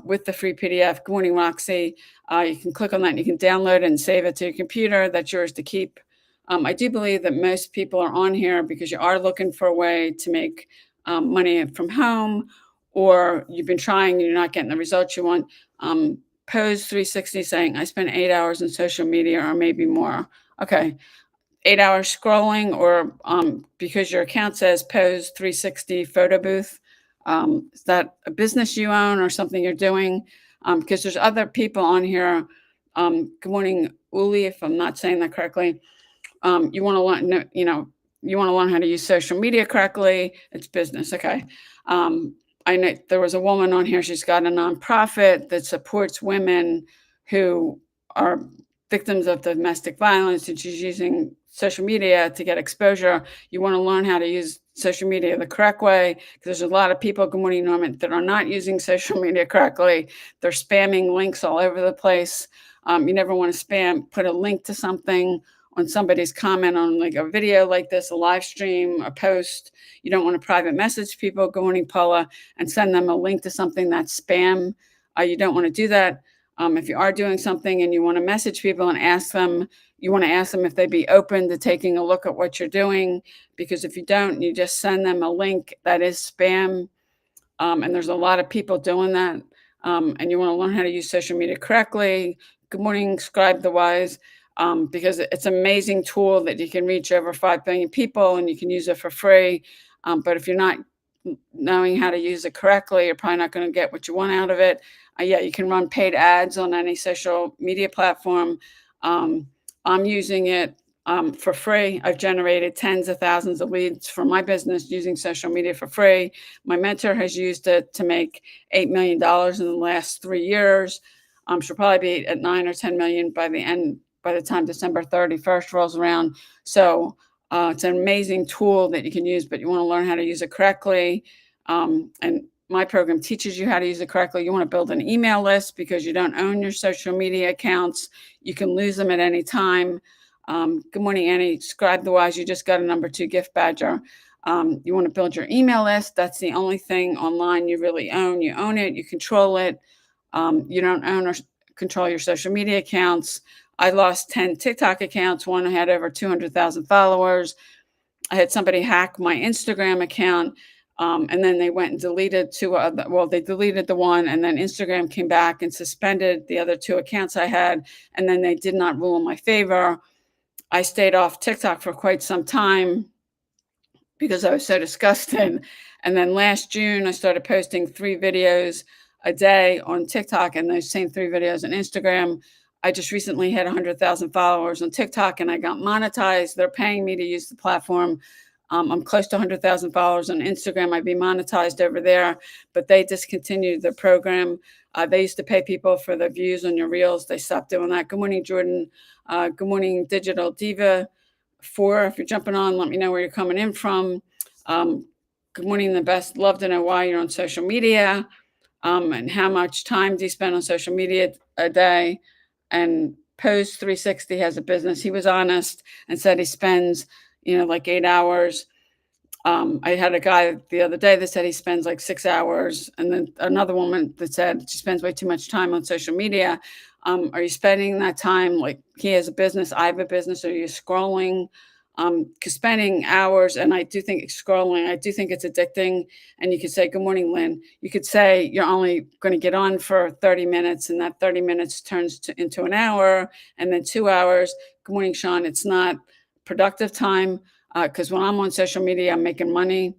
with the free PDF. Good morning, Roxy. You can click on that and you can download it and save it to your computer. That's yours to keep. I do believe that most people are on here because you are looking for a way to make money from home, or you've been trying and you're not getting the results you want. Pose 360 saying, I spend 8 hours on social media or maybe more. Okay. 8 hours scrolling, or because your account says Pose 360 photo booth. Is that a business you own or something you're doing? Because there's other people on here. Good morning, Uli, if I'm not saying that correctly. You want to learn, you want to learn how to use social media correctly. It's business. Okay. I know there was a woman on here. She's got a nonprofit that supports women who are victims of domestic violence, and she's using social media to get exposure. You want to learn how to use social media the correct way, because there's a lot of people, good morning, Norman, that are not using social media correctly. They're spamming links all over the place. You never want to put a link to something on somebody's comment on like a video like this, a live stream, a post. You don't want to private message people, good morning, Paula, and send them a link to something that's spam. You don't want to do that. If you are doing something and you want to message people and you want to ask them if they'd be open to taking a look at what you're doing, because if you don't, you just send them a link that is spam. And there's a lot of people doing that. And you want to learn how to use social media correctly. Good morning, Scribe the Wise. Because it's an amazing tool that you can reach over 5 billion people and you can use it for free. But if you're not knowing how to use it correctly, you're probably not going to get what you want out of it. Yeah, you can run paid ads on any social media platform. I'm using it for free. I've generated tens of thousands of leads for my business using social media for free. My mentor has used it to make $8 million in the last 3 years. She'll probably be at 9 or 10 million by the time December 31st rolls around. So it's an amazing tool that you can use, but you want to learn how to use it correctly. And my program teaches you how to use it correctly. You want to build an email list because you don't own your social media accounts. You can lose them at any time. Good morning, Annie. Scribe the Wise. You just got a number 2 gift badger. You want to build your email list. That's the only thing online you really own. You own it. You control it. You don't own or control your social media accounts. I lost 10 TikTok accounts. One had over 200,000 followers. I had somebody hack my Instagram account, and then they went and deleted they deleted the one, and then Instagram came back and suspended the other 2 accounts I had, and then they did not rule in my favor. I stayed off TikTok for quite some time because I was so disgusted. And then last June, I started posting 3 videos a day on TikTok and those same 3 videos on Instagram. I just recently had 100,000 followers on TikTok and I got monetized. They're paying me to use the platform. I'm close to 100,000 followers on Instagram. I'd be monetized over there, but they discontinued the program. They used to pay people for the views on your reels. They stopped doing that. Good morning, Jordan. Good morning, Digital Diva 4. If you're jumping on, let me know where you're coming in from. Good morning, the best. Love to know why you're on social media, and how much time do you spend on social media a day? And Pose 360 has a business. He was honest and said he spends, like 8 hours. I had a guy the other day that said he spends like 6 hours, and then another woman that said she spends way too much time on social media. Are you spending that time like he has a business, I have a business? Are you scrolling? Because spending hours, and I do think scrolling, I do think it's addicting. And you could say, good morning, Lynn. You could say you're only going to get on for 30 minutes and that 30 minutes turns into an hour and then 2 hours. Good morning, Sean. It's not productive time because when I'm on social media, I'm making money.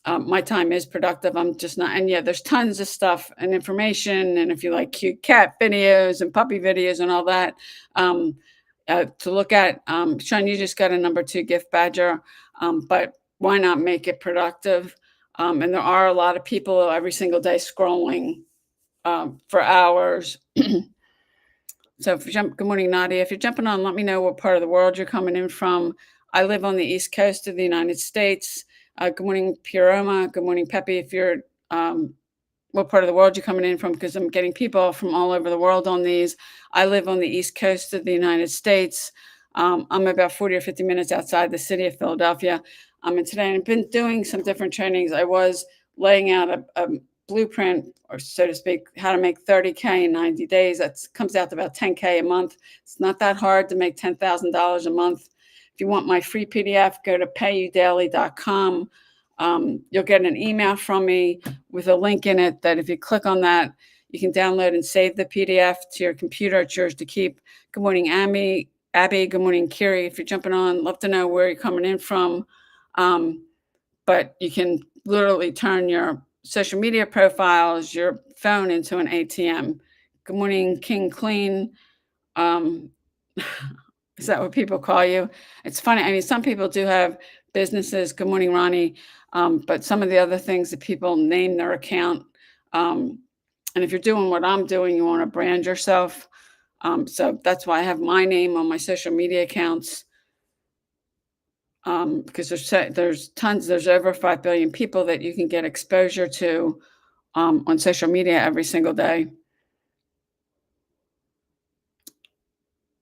My time is productive. I'm just not. And yeah, there's tons of stuff and information. And if you like cute cat videos and puppy videos and all that, to look at. Sean, you just got a number 2 gift badger, but why not make it productive? And there are a lot of people every single day scrolling for hours. So good morning, Nadia. If you're jumping on, let me know what part of the world you're coming in from. I live on the East Coast of the United States. Good morning, Pieroma. Good morning, Pepe. If you're what part of the world you're coming in from, because I'm getting people from all over the world on these. I live on the East Coast of the United States. I'm about 40 or 50 minutes outside the city of Philadelphia. And today I've been doing some different trainings. I was laying out blueprint, or so to speak, how to make 30K in 90 days. That comes out to about 10K a month. It's not that hard to make $10,000 a month. If you want my free PDF, go to payudaily.com. You'll get an email from me with a link in it that if you click on that, you can download and save the PDF to your computer. It's yours to keep. Good morning, Abby. Good morning, Kiri. If you're jumping on, love to know where you're coming in from. But you can literally turn your social media profiles, your phone into an ATM. Good morning, King Clean. Is that what people call you? It's funny. I mean, some people do have businesses. Good morning, Ronnie. But some of the other things that people name their account. And if you're doing what I'm doing, you want to brand yourself. So that's why I have my name on my social media accounts. Because there's tons, there's over 5 billion people that you can get exposure to on social media every single day.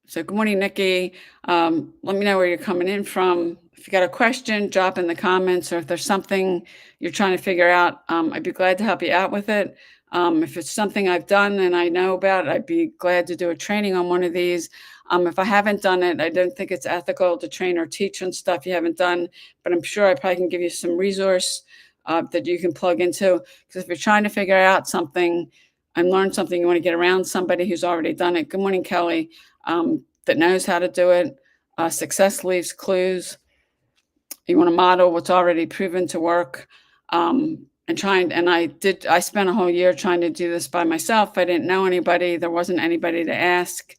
So good morning, Nikki. Let me know where you're coming in from. If you got a question, drop in the comments, or if there's something you're trying to figure out, I'd be glad to help you out with it. If it's something I've done and I know about, I'd be glad to do a training on one of these. If I haven't done it, I don't think it's ethical to train or teach on stuff you haven't done, but I'm sure I probably can give you some resource that you can plug into. Because if you're trying to figure out something and learn something, you want to get around somebody who's already done it. Good morning, Kelly. That knows how to do it. Success leaves clues. You want to model what's already proven to work. I spent a whole year trying to do this by myself. I didn't know anybody. There wasn't anybody to ask.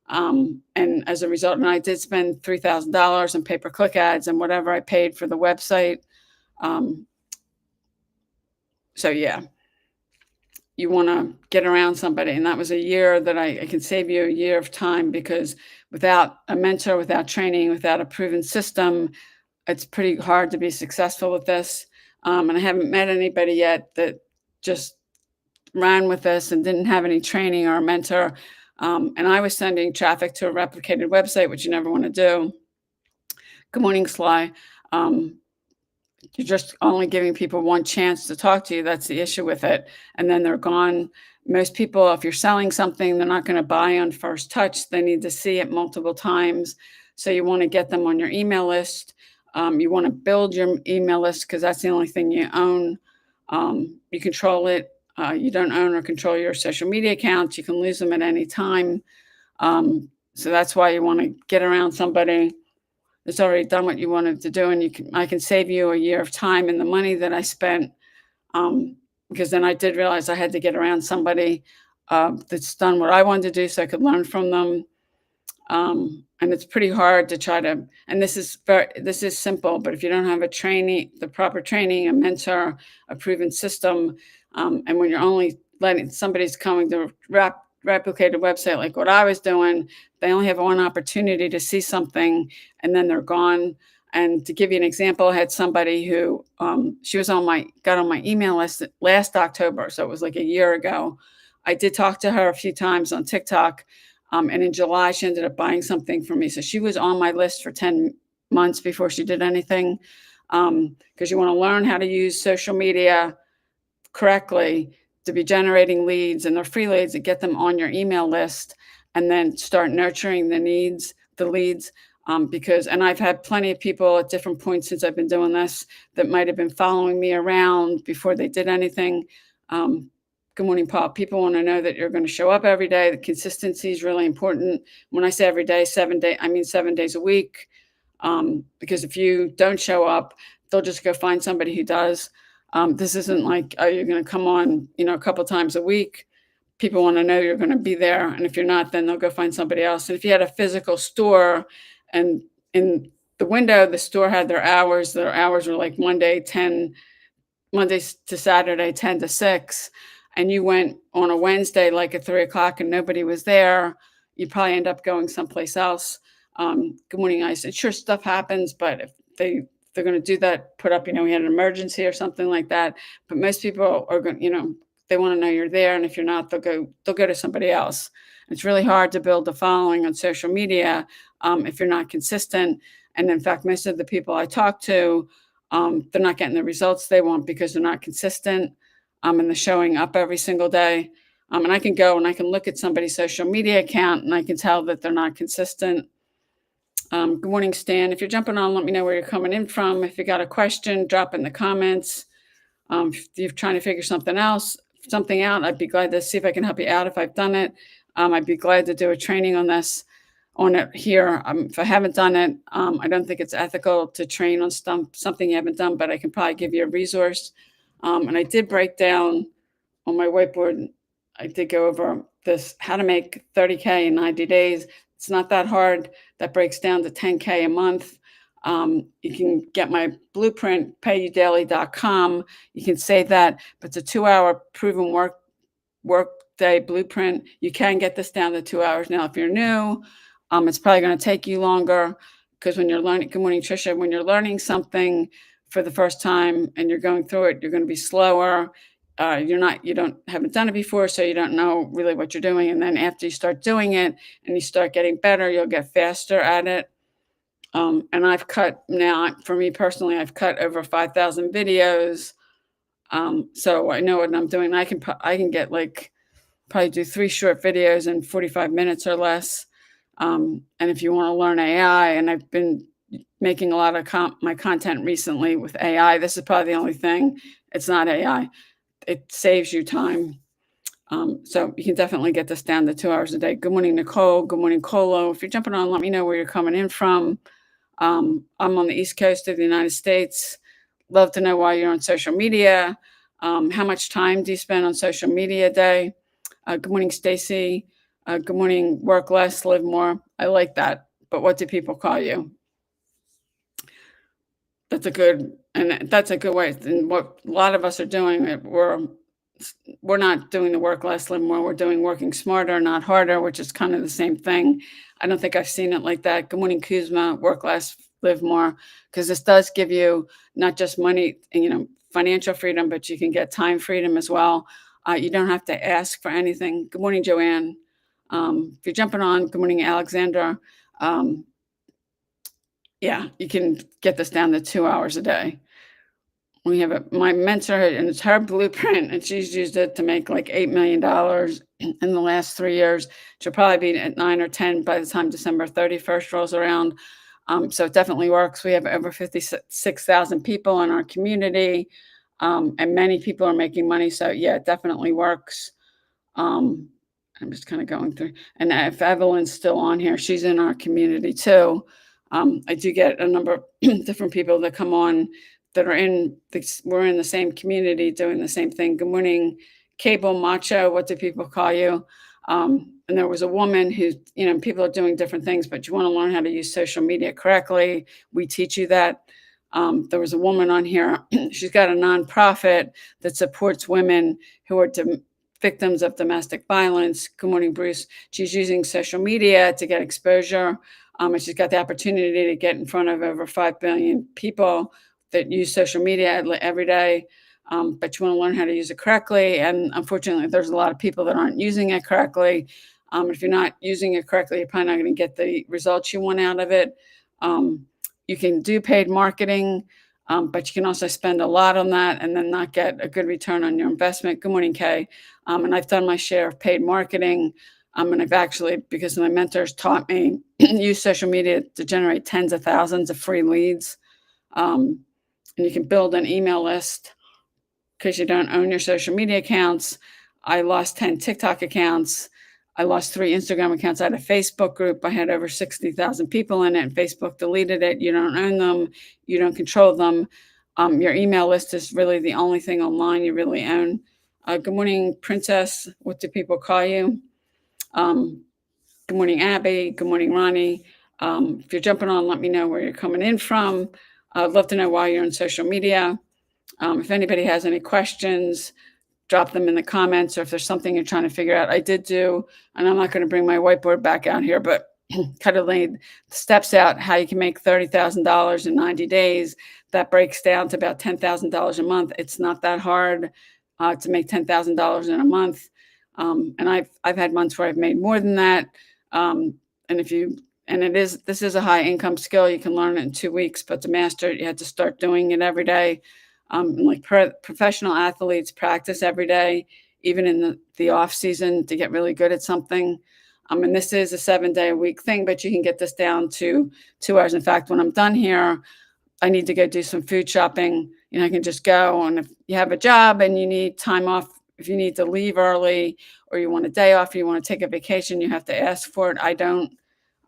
And as a result, and I did spend $3,000 in pay-per-click ads and whatever I paid for the website. So yeah, you want to get around somebody. And that was a year that I can save you a year of time, because without a mentor, without training, without a proven system, it's pretty hard to be successful with this. And I haven't met anybody yet that just ran with this and didn't have any training or a mentor. And I was sending traffic to a replicated website, which you never want to do. Good morning, Sly. You're just only giving people one chance to talk to you. That's the issue with it. And then they're gone. Most people, if you're selling something, they're not going to buy on first touch. They need to see it multiple times. So you want to get them on your email list. You want to build your email list, because that's the only thing you own. You control it. You don't own or control your social media accounts. You can lose them at any time. So that's why you want to get around somebody that's already done what you wanted to do. And I can save you a year of time and the money that I spent, because then I did realize I had to get around somebody that's done what I wanted to do so I could learn from them. And it's pretty hard to try to, and this is simple, but if you don't have the proper training, a mentor, a proven system, and when you're only letting somebody's coming to replicate a website like what I was doing, they only have one opportunity to see something and then they're gone. And to give you an example, I had somebody who, she got on my email list last October. So it was like a year ago. I did talk to her a few times on TikTok. And in July, she ended up buying something from me. So she was on my list for 10 months before she did anything. Because you want to learn how to use social media correctly to be generating leads, and they're free leads, and get them on your email list, and then start nurturing the leads. And I've had plenty of people at different points since I've been doing this that might have been following me around before they did anything. Good morning, Paul. People want to know that you're going to show up every day. The consistency is really important. When I say every day, 7 days, I mean 7 days a week. Because if you don't show up, they'll just go find somebody who does. This isn't like, oh, you're going to come on, a couple times a week. People want to know you're going to be there. And if you're not, then they'll go find somebody else. And if you had a physical store, and in the window, the store had their hours were like Monday to Saturday, 10 to 6. And you went on a Wednesday, like at 3:00, and nobody was there, you'd probably end up going someplace else. Good morning, Ice. And sure, stuff happens, but if they're going to do that, put up, we had an emergency or something like that. But most people are going, they want to know you're there. And if you're not, they'll go to somebody else. It's really hard to build a following on social media if you're not consistent. And in fact, most of the people I talk to, they're not getting the results they want because they're not consistent. and the showing up every single day. And I can go and I can look at somebody's social media account and I can tell that they're not consistent. Good morning, Stan. If you're jumping on, let me know where you're coming in from. If you got a question, drop in the comments. If you're trying to figure something out, I'd be glad to see if I can help you out if I've done it. I'd be glad to do a training on it here. If I haven't done it, I don't think it's ethical to train on something you haven't done, but I can probably give you a resource. And I did break down on my whiteboard, I did go over this, how to make 30K in 90 days. It's not that hard. That breaks down to 10K a month. You can get my blueprint, payudaily.com. You can save that, but it's a 2-hour proven work day blueprint. You can get this down to 2 hours. Now, if you're new, it's probably going to take you longer, because when you're learning, good morning, Trisha, when you're learning something for the first time and you're going through it, you're going to be slower. Haven't done it before, so you don't know really what you're doing. And then after you start doing it and you start getting better, you'll get faster at it. And I've cut now, for me personally, I've cut over 5,000 videos. So I know what I'm doing. I can get probably do 3 short videos in 45 minutes or less. And if you want to learn AI, and I've been making a lot of my content recently with AI, this is probably the only thing. It's not AI. It saves you time. So you can definitely get this down to 2 hours a day. Good morning, Nicole. Good morning, Colo. If you're jumping on, let me know where you're coming in from. I'm on the East Coast of the United States. Love to know why you're on social media. How much time do you spend on social media a day? Good morning, Stacy. Good morning, work less, live more. I like that. But what do people call you? That's a good way. And what a lot of us are doing, we're not doing the work less, live more. We're doing working smarter, not harder, which is kind of the same thing. I don't think I've seen it like that. Good morning, Kuzma. Work less, live more, because this does give you not just money, financial freedom, but you can get time freedom as well. You don't have to ask for anything. Good morning, Joanne. If you're jumping on, good morning, Alexandra. Yeah, you can get this down to 2 hours a day. We have my mentor, and it's her blueprint, and she's used it to make like $8 million in the last 3 years. She'll probably be at 9 or 10 by the time December 31st rolls around. So it definitely works. We have over 56,000 people in our community, and many people are making money. So yeah, it definitely works. I'm just kind of going through, and if Evelyn's still on here, she's in our community too. I do get a number of different people that come on that are we're in the same community doing the same thing. Good morning, Cable Macho. What do people call you? And there was a woman who, people are doing different things, but you want to learn how to use social media correctly. We teach you that. There was a woman on here. She's got a nonprofit that supports women who are victims of domestic violence. Good morning, Bruce. She's using social media to get exposure. And she's got the opportunity to get in front of over 5 billion people that use social media every day. But you want to learn how to use it correctly. And unfortunately, there's a lot of people that aren't using it correctly. If you're not using it correctly, you're probably not going to get the results you want out of it. You can do paid marketing, but you can also spend a lot on that and then not get a good return on your investment. Good morning, Kay. And I've done my share of paid marketing. And I've actually, because my mentors taught me, use social media to generate tens of thousands of free leads. And you can build an email list because you don't own your social media accounts. I lost 10 TikTok accounts. I lost 3 Instagram accounts. I had a Facebook group. I had over 60,000 people in it, and Facebook deleted it. You don't own them. You don't control them. Your email list is really the only thing online you really own. Good morning, Princess. What do people call you? Good morning, Abby. Good morning, Ronnie. If you're jumping on, let me know where you're coming in from. I'd love to know why you're on social media. If anybody has any questions, drop them in the comments, or if there's something you're trying to figure out. I did do, and I'm not going to bring my whiteboard back out here, but kind of laid steps out how you can make $30,000 in 90 days. That breaks down to about $10,000 a month. It's not that hard to make $10,000 in a month. And I've had months where I've made more than that. This is a high income skill. You can learn it in 2 weeks, but to master it, you have to start doing it every day. like professional athletes practice every day, even in the off season to get really good at something. And this is a 7 day a week thing, but you can get this down to 2 hours. In fact, when I'm done here, I need to go do some food shopping. I can just go. And if you have a job and you need time off, if you need to leave early or you want a day off, or you want to take a vacation, you have to ask for it. I don't.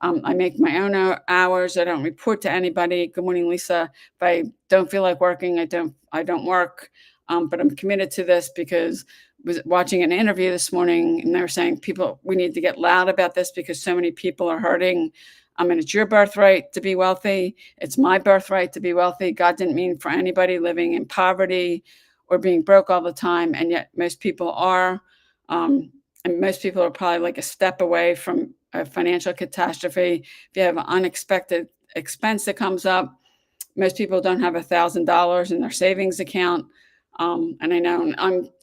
I make my own hours. I don't report to anybody. Good morning, Lisa. If I don't feel like working, I don't work. But I'm committed to this because I was watching an interview this morning and they were saying we need to get loud about this because so many people are hurting. And it's your birthright to be wealthy. It's my birthright to be wealthy. God didn't mean for anybody living in poverty or being broke all the time. And yet most people are. And most people are probably like a step away from a financial catastrophe. If you have an unexpected expense that comes up, most people don't have $1,000 in their savings account. And I know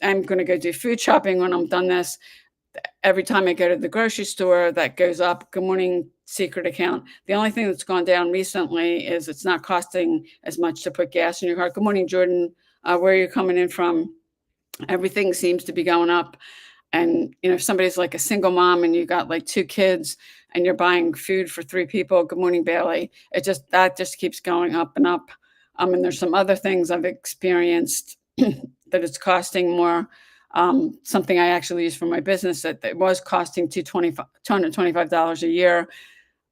I'm going to go do food shopping when I'm done this. Every time I go to the grocery store, that goes up. Good morning, secret account. The only thing that's gone down recently is it's not costing as much to put gas in your car. Good morning, Jordan. Where are you coming in from? Everything seems to be going up. And, if somebody's like a single mom and you got like 2 kids and you're buying food for 3 people, good morning, Bailey. That just keeps going up and up. And there's some other things I've experienced that it's costing more. Something I actually use for my business that it was costing $225 a year.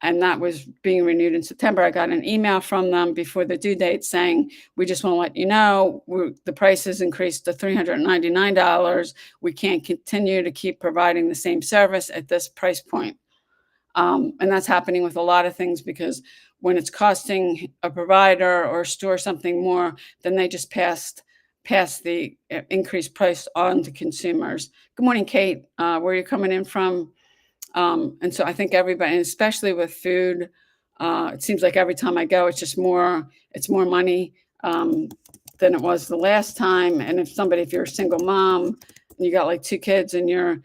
And that was being renewed in September. I got an email from them before the due date saying, we just want to let you know the price has increased to $399. We can't continue to keep providing the same service at this price point. And that's happening with a lot of things because when it's costing a provider or a store something more, then they just pass the increased price on to consumers. Good morning, Kate. Where are you coming in from? And so I think everybody, and especially with food, it seems like every time I go, it's more money than it was the last time. And if you're a single mom and you got like 2 kids and you're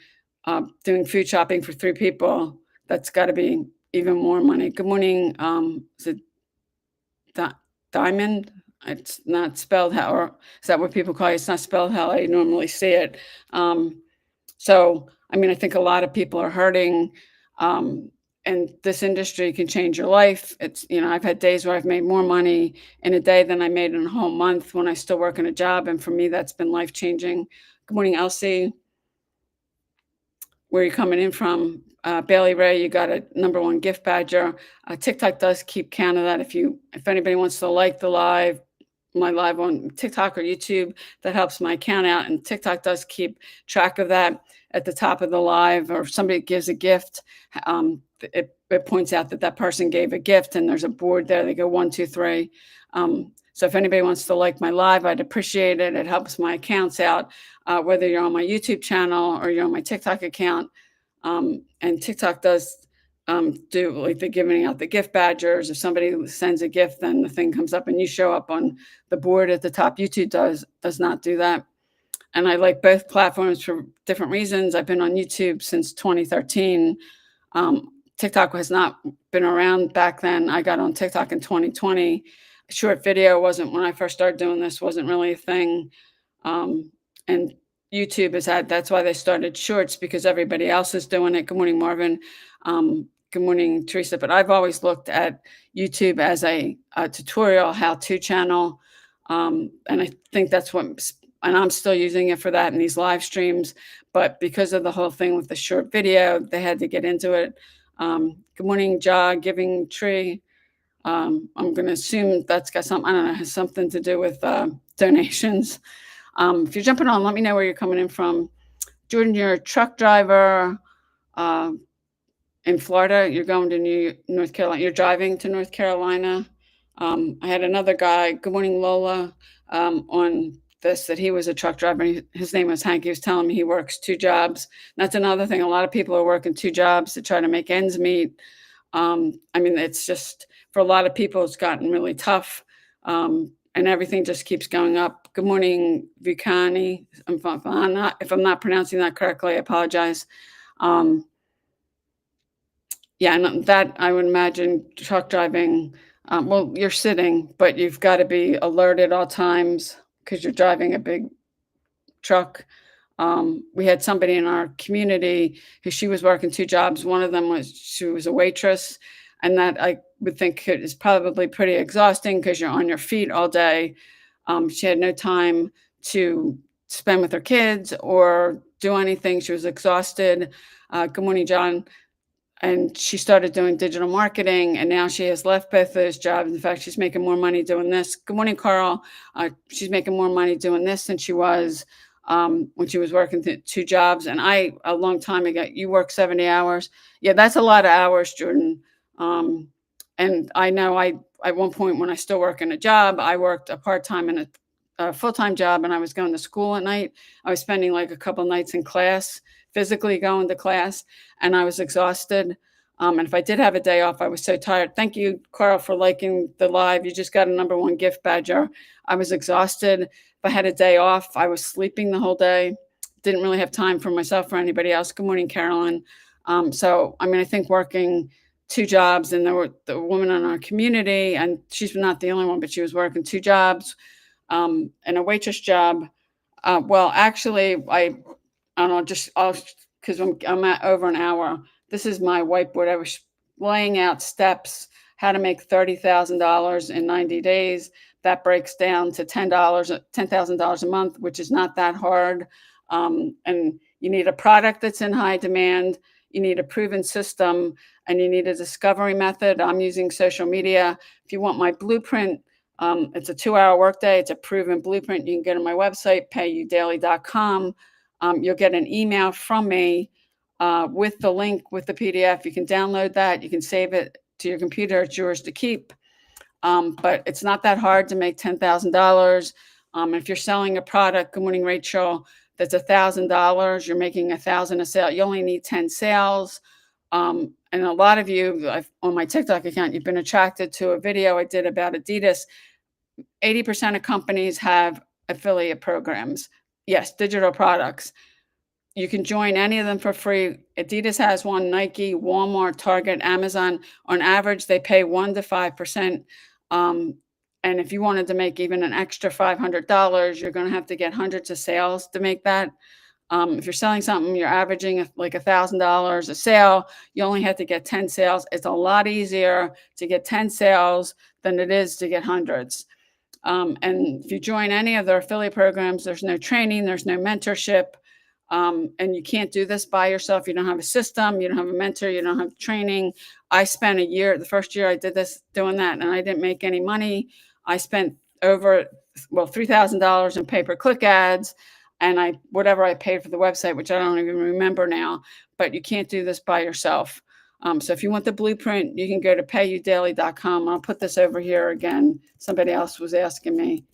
doing food shopping for 3 people, that's got to be even more money. Good morning. Is it Diamond? It's not spelled how, or is that what people call it? It's not spelled how I normally see it. So, I think a lot of people are hurting, and this industry can change your life. I've had days where I've made more money in a day than I made in a whole month when I still work in a job. And for me, that's been life-changing. Good morning, Elsie. Where are you coming in from? Bailey Ray, you got a #1 gift badger. TikTok does keep count of that. If anybody wants to like my live on TikTok or YouTube, that helps my account out. And TikTok does keep track of that at the top of the live, or if somebody gives a gift, it points out that person gave a gift and there's a board there. They go 1, 2, 3. So if anybody wants to like my live, I'd appreciate it. It helps my accounts out, whether you're on my YouTube channel or you're on my TikTok account. And TikTok does do like they're giving out the gift badgers. If somebody sends a gift, then the thing comes up and you show up on the board at the top. YouTube does not do that. And I like both platforms for different reasons. I've been on YouTube since 2013. TikTok has not been around back then. I got on TikTok in 2020. Short video wasn't, when I first started doing this, wasn't really a thing. And YouTube that's why they started shorts, because everybody else is doing it. Good morning, Marvin. Good morning, Teresa. But I've always looked at YouTube as a tutorial how-to channel. And I think that's and I'm still using it for that in these live streams. But because of the whole thing with the short video, they had to get into it. Good morning, Giving Tree. I'm going to assume that's got something, I don't know, has something to do with donations. If you're jumping on, let me know where you're coming in from. Jordan, you're a truck driver in Florida. You're going to North Carolina. You're driving to North Carolina. I had another guy, good morning, Lola, on this, that he was a truck driver. His name was Hank. He was telling me he works 2 jobs. And that's another thing. A lot of people are working 2 jobs to try to make ends meet. It's just, for a lot of people, it's gotten really tough. And everything just keeps going up. Good morning, Vikani. If I'm not pronouncing that correctly, I apologize. And that, I would imagine, truck driving, you're sitting, but you've got to be alert at all times. because you're driving a big truck. We had somebody in our community who she was working 2 jobs. One of them was she was a waitress, and that I would think is probably pretty exhausting because you're on your feet all day. She had no time to spend with her kids or do anything. She was exhausted. Good morning, John. And she started doing digital marketing, and now she has left both those jobs. In fact, she's making more money doing this. Good morning, Carl. She's making more money doing this than she was when she was working 2 jobs. And a long time ago, you work 70 hours. Yeah, that's a lot of hours, Jordan. Um, and I know at one point when I still work in a job, I worked a part-time and a full-time job, and I was going to school at night. I was spending like a couple nights in class, physically going to class, and I was exhausted. And if I did have a day off, I was so tired. Thank you, Carl, for liking the live. You just got a #1 gift badger. I was exhausted. If I had a day off, I was sleeping the whole day. Didn't really have time for myself or anybody else. Good morning, Carolyn. So, I mean, I think working 2 jobs, and there were the woman in our community, and she's not the only one, but she was working 2 jobs and a waitress job. Well, actually, I don't know, just because I'm at over an hour. This is my whiteboard. I was laying out steps, how to make $30,000 in 90 days. That breaks down to $10,000 a month, which is not that hard. And you need a product that's in high demand. You need a proven system, and you need a discovery method. I'm using social media. If you want my blueprint, it's a 2-hour workday. It's a proven blueprint. You can get on my website, payudaily.com. You'll get an email from me with the link with the PDF. You can download that. You can save it to your computer. It's yours to keep. But it's not that hard to make $10,000. If you're selling a product, good morning, Rachel, that's $1,000, you're making 1,000 a sale. You only need 10 sales. And a lot of you on my TikTok account, you've been attracted to a video I did about Adidas. 80% of companies have affiliate programs. Yes, digital products. You can join any of them for free. Adidas has one, Nike, Walmart, Target, Amazon. On average, they pay 1 to 5%. And if you wanted to make even an extra $500, you're going to have to get hundreds of sales to make that. If you're selling something, you're averaging like $1,000 a sale. You only have to get 10 sales. It's a lot easier to get 10 sales than it is to get hundreds. And if you join any of their affiliate programs, there's no training, there's no mentorship. And you can't do this by yourself. You don't have a system, you don't have a mentor, you don't have training. I spent a year, the first year I did this, doing that, and I didn't make any money. I spent over, $3,000 in pay-per-click ads, and whatever I paid for the website, which I don't even remember now. But you can't do this by yourself. So if you want the blueprint, you can go to payudaily.com. I'll put this over here again. Somebody else was asking me.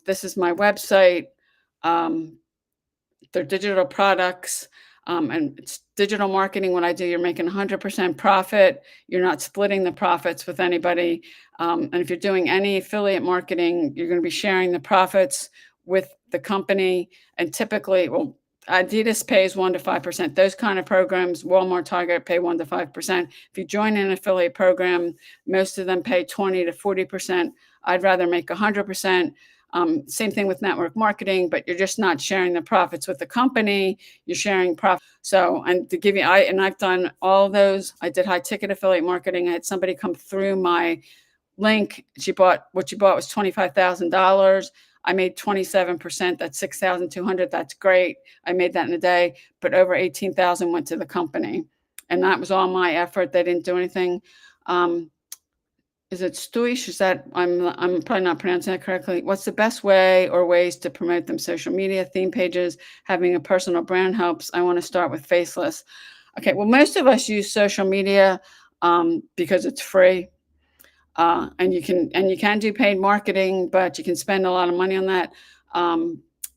This is my website. They're digital products, and it's digital marketing. What I do, you're making 100% profit. You're not splitting the profits with anybody. And if you're doing any affiliate marketing, you're going to be sharing the profits with the company. And typically, Adidas pays 1 to 5%. Those kind of programs, Walmart, Target pay 1 to 5%. If you join an affiliate program, most of them pay 20 to 40%. I'd rather make 100%. Same thing with network marketing, but you're just not sharing the profits with the company. You're sharing profit. So, and to give you, I've done all of those. I did high ticket affiliate marketing. I had somebody come through my link. What she bought was $25,000. I made 27%. That's 6,200. That's great. I made that in a day, but over 18,000 went to the company, and that was all my effort. They didn't do anything. Is it Stuish? Is that I'm probably not pronouncing that correctly. What's the best way or ways to promote them? Social media, theme pages, having a personal brand helps. I want to start with Faceless. Okay, well, most of us use social media because it's free. And you can do paid marketing, but you can spend a lot of money on that.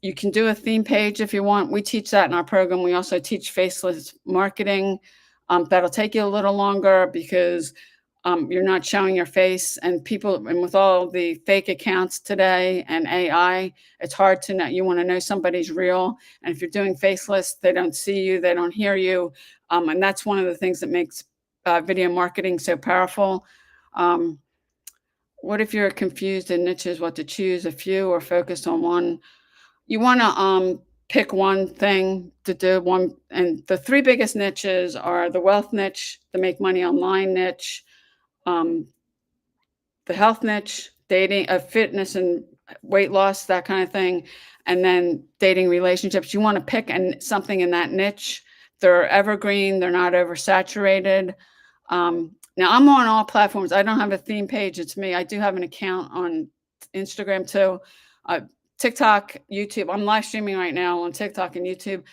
You can do a theme page if you want. We teach that in our program. We also teach faceless marketing. That'll take you a little longer because you're not showing your face, and with all the fake accounts today and AI, it's hard to know. You want to know somebody's real. And if you're doing faceless, they don't see you, they don't hear you. And that's one of the things that makes video marketing so powerful. what if you're confused in niches, what to choose, a few or focus on one? You want to pick one thing to do one, and the three biggest niches are the wealth niche, the make money online niche, um, the health niche, dating, fitness and weight loss, that kind of thing, and then dating relationships. You want to pick something in that niche. They're evergreen. They're not oversaturated. Now I'm on all platforms. I don't have a theme page. It's me. I do have an account on Instagram too. Uh, TikTok, YouTube. I'm live streaming right now on TikTok and YouTube.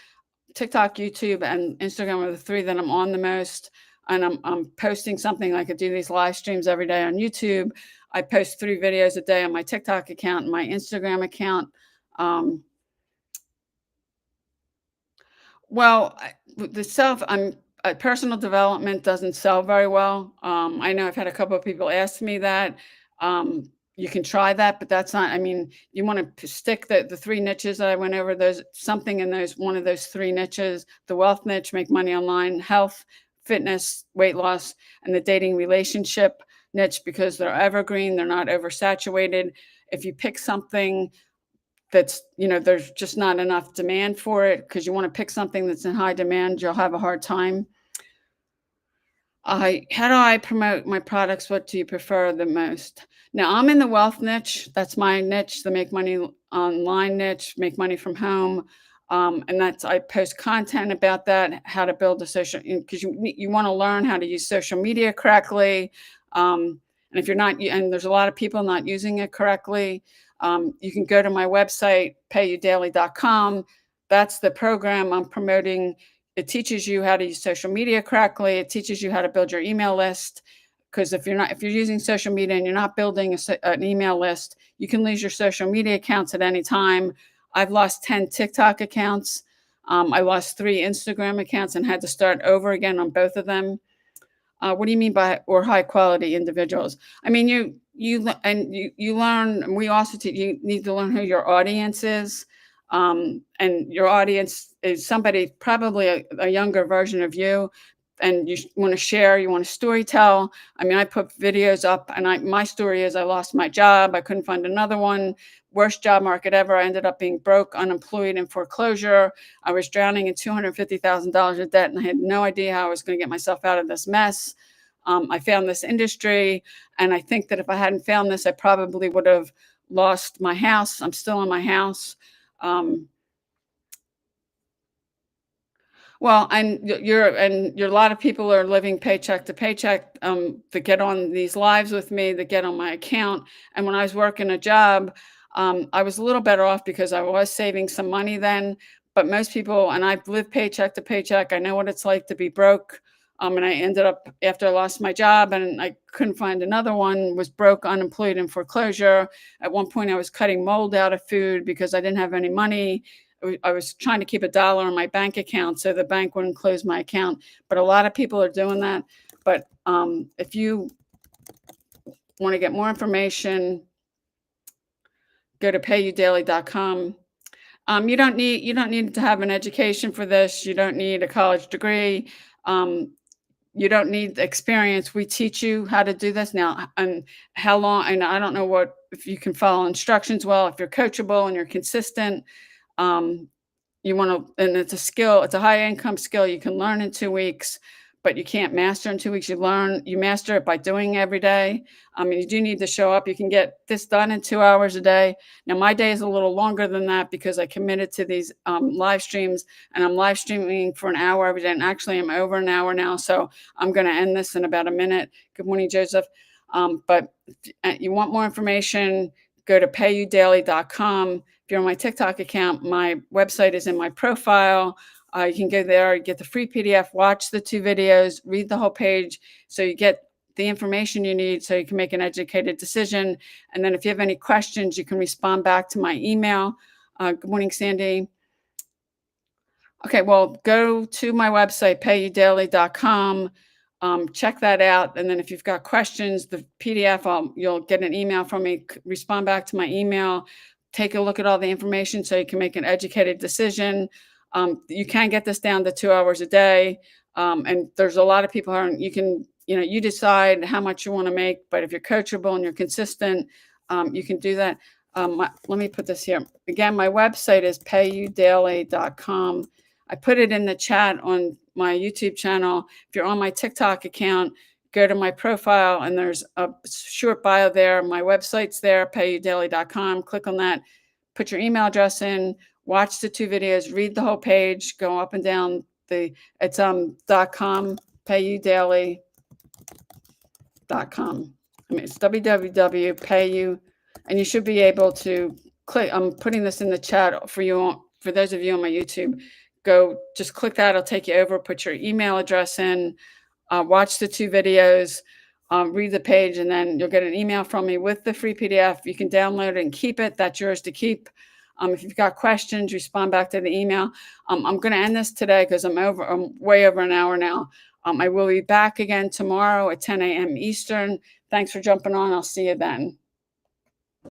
TikTok, YouTube, and Instagram are the three that I'm on the most. And I'm posting something like I do these live streams every day on YouTube. I post 3 videos a day on my TikTok account and my Instagram account. Um, well, the self, personal development doesn't sell very well. I know I've had a couple of people ask me that. Um, you can try that, but that's not. I mean, you want to stick the 3 niches that I went over. Those something in those one of those 3 niches: the wealth niche, make money online; health, fitness, weight loss; and the dating relationship niche, because they're evergreen. They're not oversaturated. If you pick something that's, there's just not enough demand for it, because you want to pick something that's in high demand, you'll have a hard time. How do I promote my products? What do you prefer the most? Now I'm in the wealth niche. That's my niche, the make money online niche, make money from home. And that's, I post content about that, how to build a social, because you want to learn how to use social media correctly. And if you're not, and there's a lot of people not using it correctly, you can go to my website, payudaily.com. That's the program I'm promoting. It teaches you how to use social media correctly. It teaches you how to build your email list. Because if you're using social media and you're not building an email list, you can lose your social media accounts at any time. I've lost 10 TikTok accounts. I lost 3 Instagram accounts and had to start over again on both of them. What do you mean by or high quality individuals? I mean, you learn. And we also you need to learn who your audience is, and your audience is somebody probably a younger version of you, and you want to share. You want to story tell. I mean, I put videos up, and my story is I lost my job. I couldn't find another one. Worst job market ever. I ended up being broke, unemployed, in foreclosure. I was drowning in $250,000 of debt, and I had no idea how I was going to get myself out of this mess. I found this industry, and I think that if I hadn't found this, I probably would have lost my house. I'm still in my house. Um, well, and you're a lot of people are living paycheck to paycheck, that get on these lives with me, that get on my account. And when I was working a job, I was a little better off because I was saving some money then. But most people, and I've lived paycheck to paycheck. I know what it's like to be broke. And I ended up, after I lost my job and I couldn't find another one, was broke, unemployed, in foreclosure. At one point, I was cutting mold out of food because I didn't have any money. I was trying to keep $1 in my bank account so the bank wouldn't close my account. But a lot of people are doing that. But if you want to get more information, go to payudaily.com. You don't need to have an education for this. You don't need a college degree. You don't need experience. We teach you how to do this now, and how long. And I don't know what if you can follow instructions well, if you're coachable and you're consistent. Um, You wanna, and it's a skill, it's a high income skill you can learn in 2 weeks, but you can't master in 2 weeks. You master it by doing every day. I mean, you do need to show up. You can get this done in 2 hours a day. Now, my day is a little longer than that because I committed to these, live streams, and I'm live streaming for an hour every day, and actually I'm over an hour now, so I'm gonna end this in about a minute. Good morning, Joseph. But if you want more information, go to payudaily.com. If you're on my TikTok account, my website is in my profile. You can go there, get the free PDF, watch the 2 videos, read the whole page, so you get the information you need so you can make an educated decision. And then if you have any questions, you can respond back to my email. Good morning, Sandy. Okay, well, go to my website, payudaily.com. Check that out. And then if you've got questions, the PDF, you'll get an email from me. Respond back to my email. Take a look at all the information so you can make an educated decision. You can get this down to 2 hours a day. And there's a lot of people you can you decide how much you want to make, but if you're coachable and you're consistent, you can do that. Let me put this here. Again, my website is payudaily.com. I put it in the chat on my YouTube channel. If you're on my TikTok account, go to my profile and there's a short bio there. My website's there, payudaily.com. Click on that, put your email address in, watch the 2 videos, read the whole page, go up and down it's .com, payudaily.com. I mean, it's www.payu, and you should be able to click. I'm putting this in the chat for you, for those of you on my YouTube. Just click that. It'll take you over. Put your email address in. Watch the 2 videos. Read the page, and then you'll get an email from me with the free PDF. You can download it and keep it. That's yours to keep. If you've got questions, respond back to the email. I'm going to end this today because I'm way over an hour now. I will be back again tomorrow at 10 a.m. Eastern. Thanks for jumping on. I'll see you then.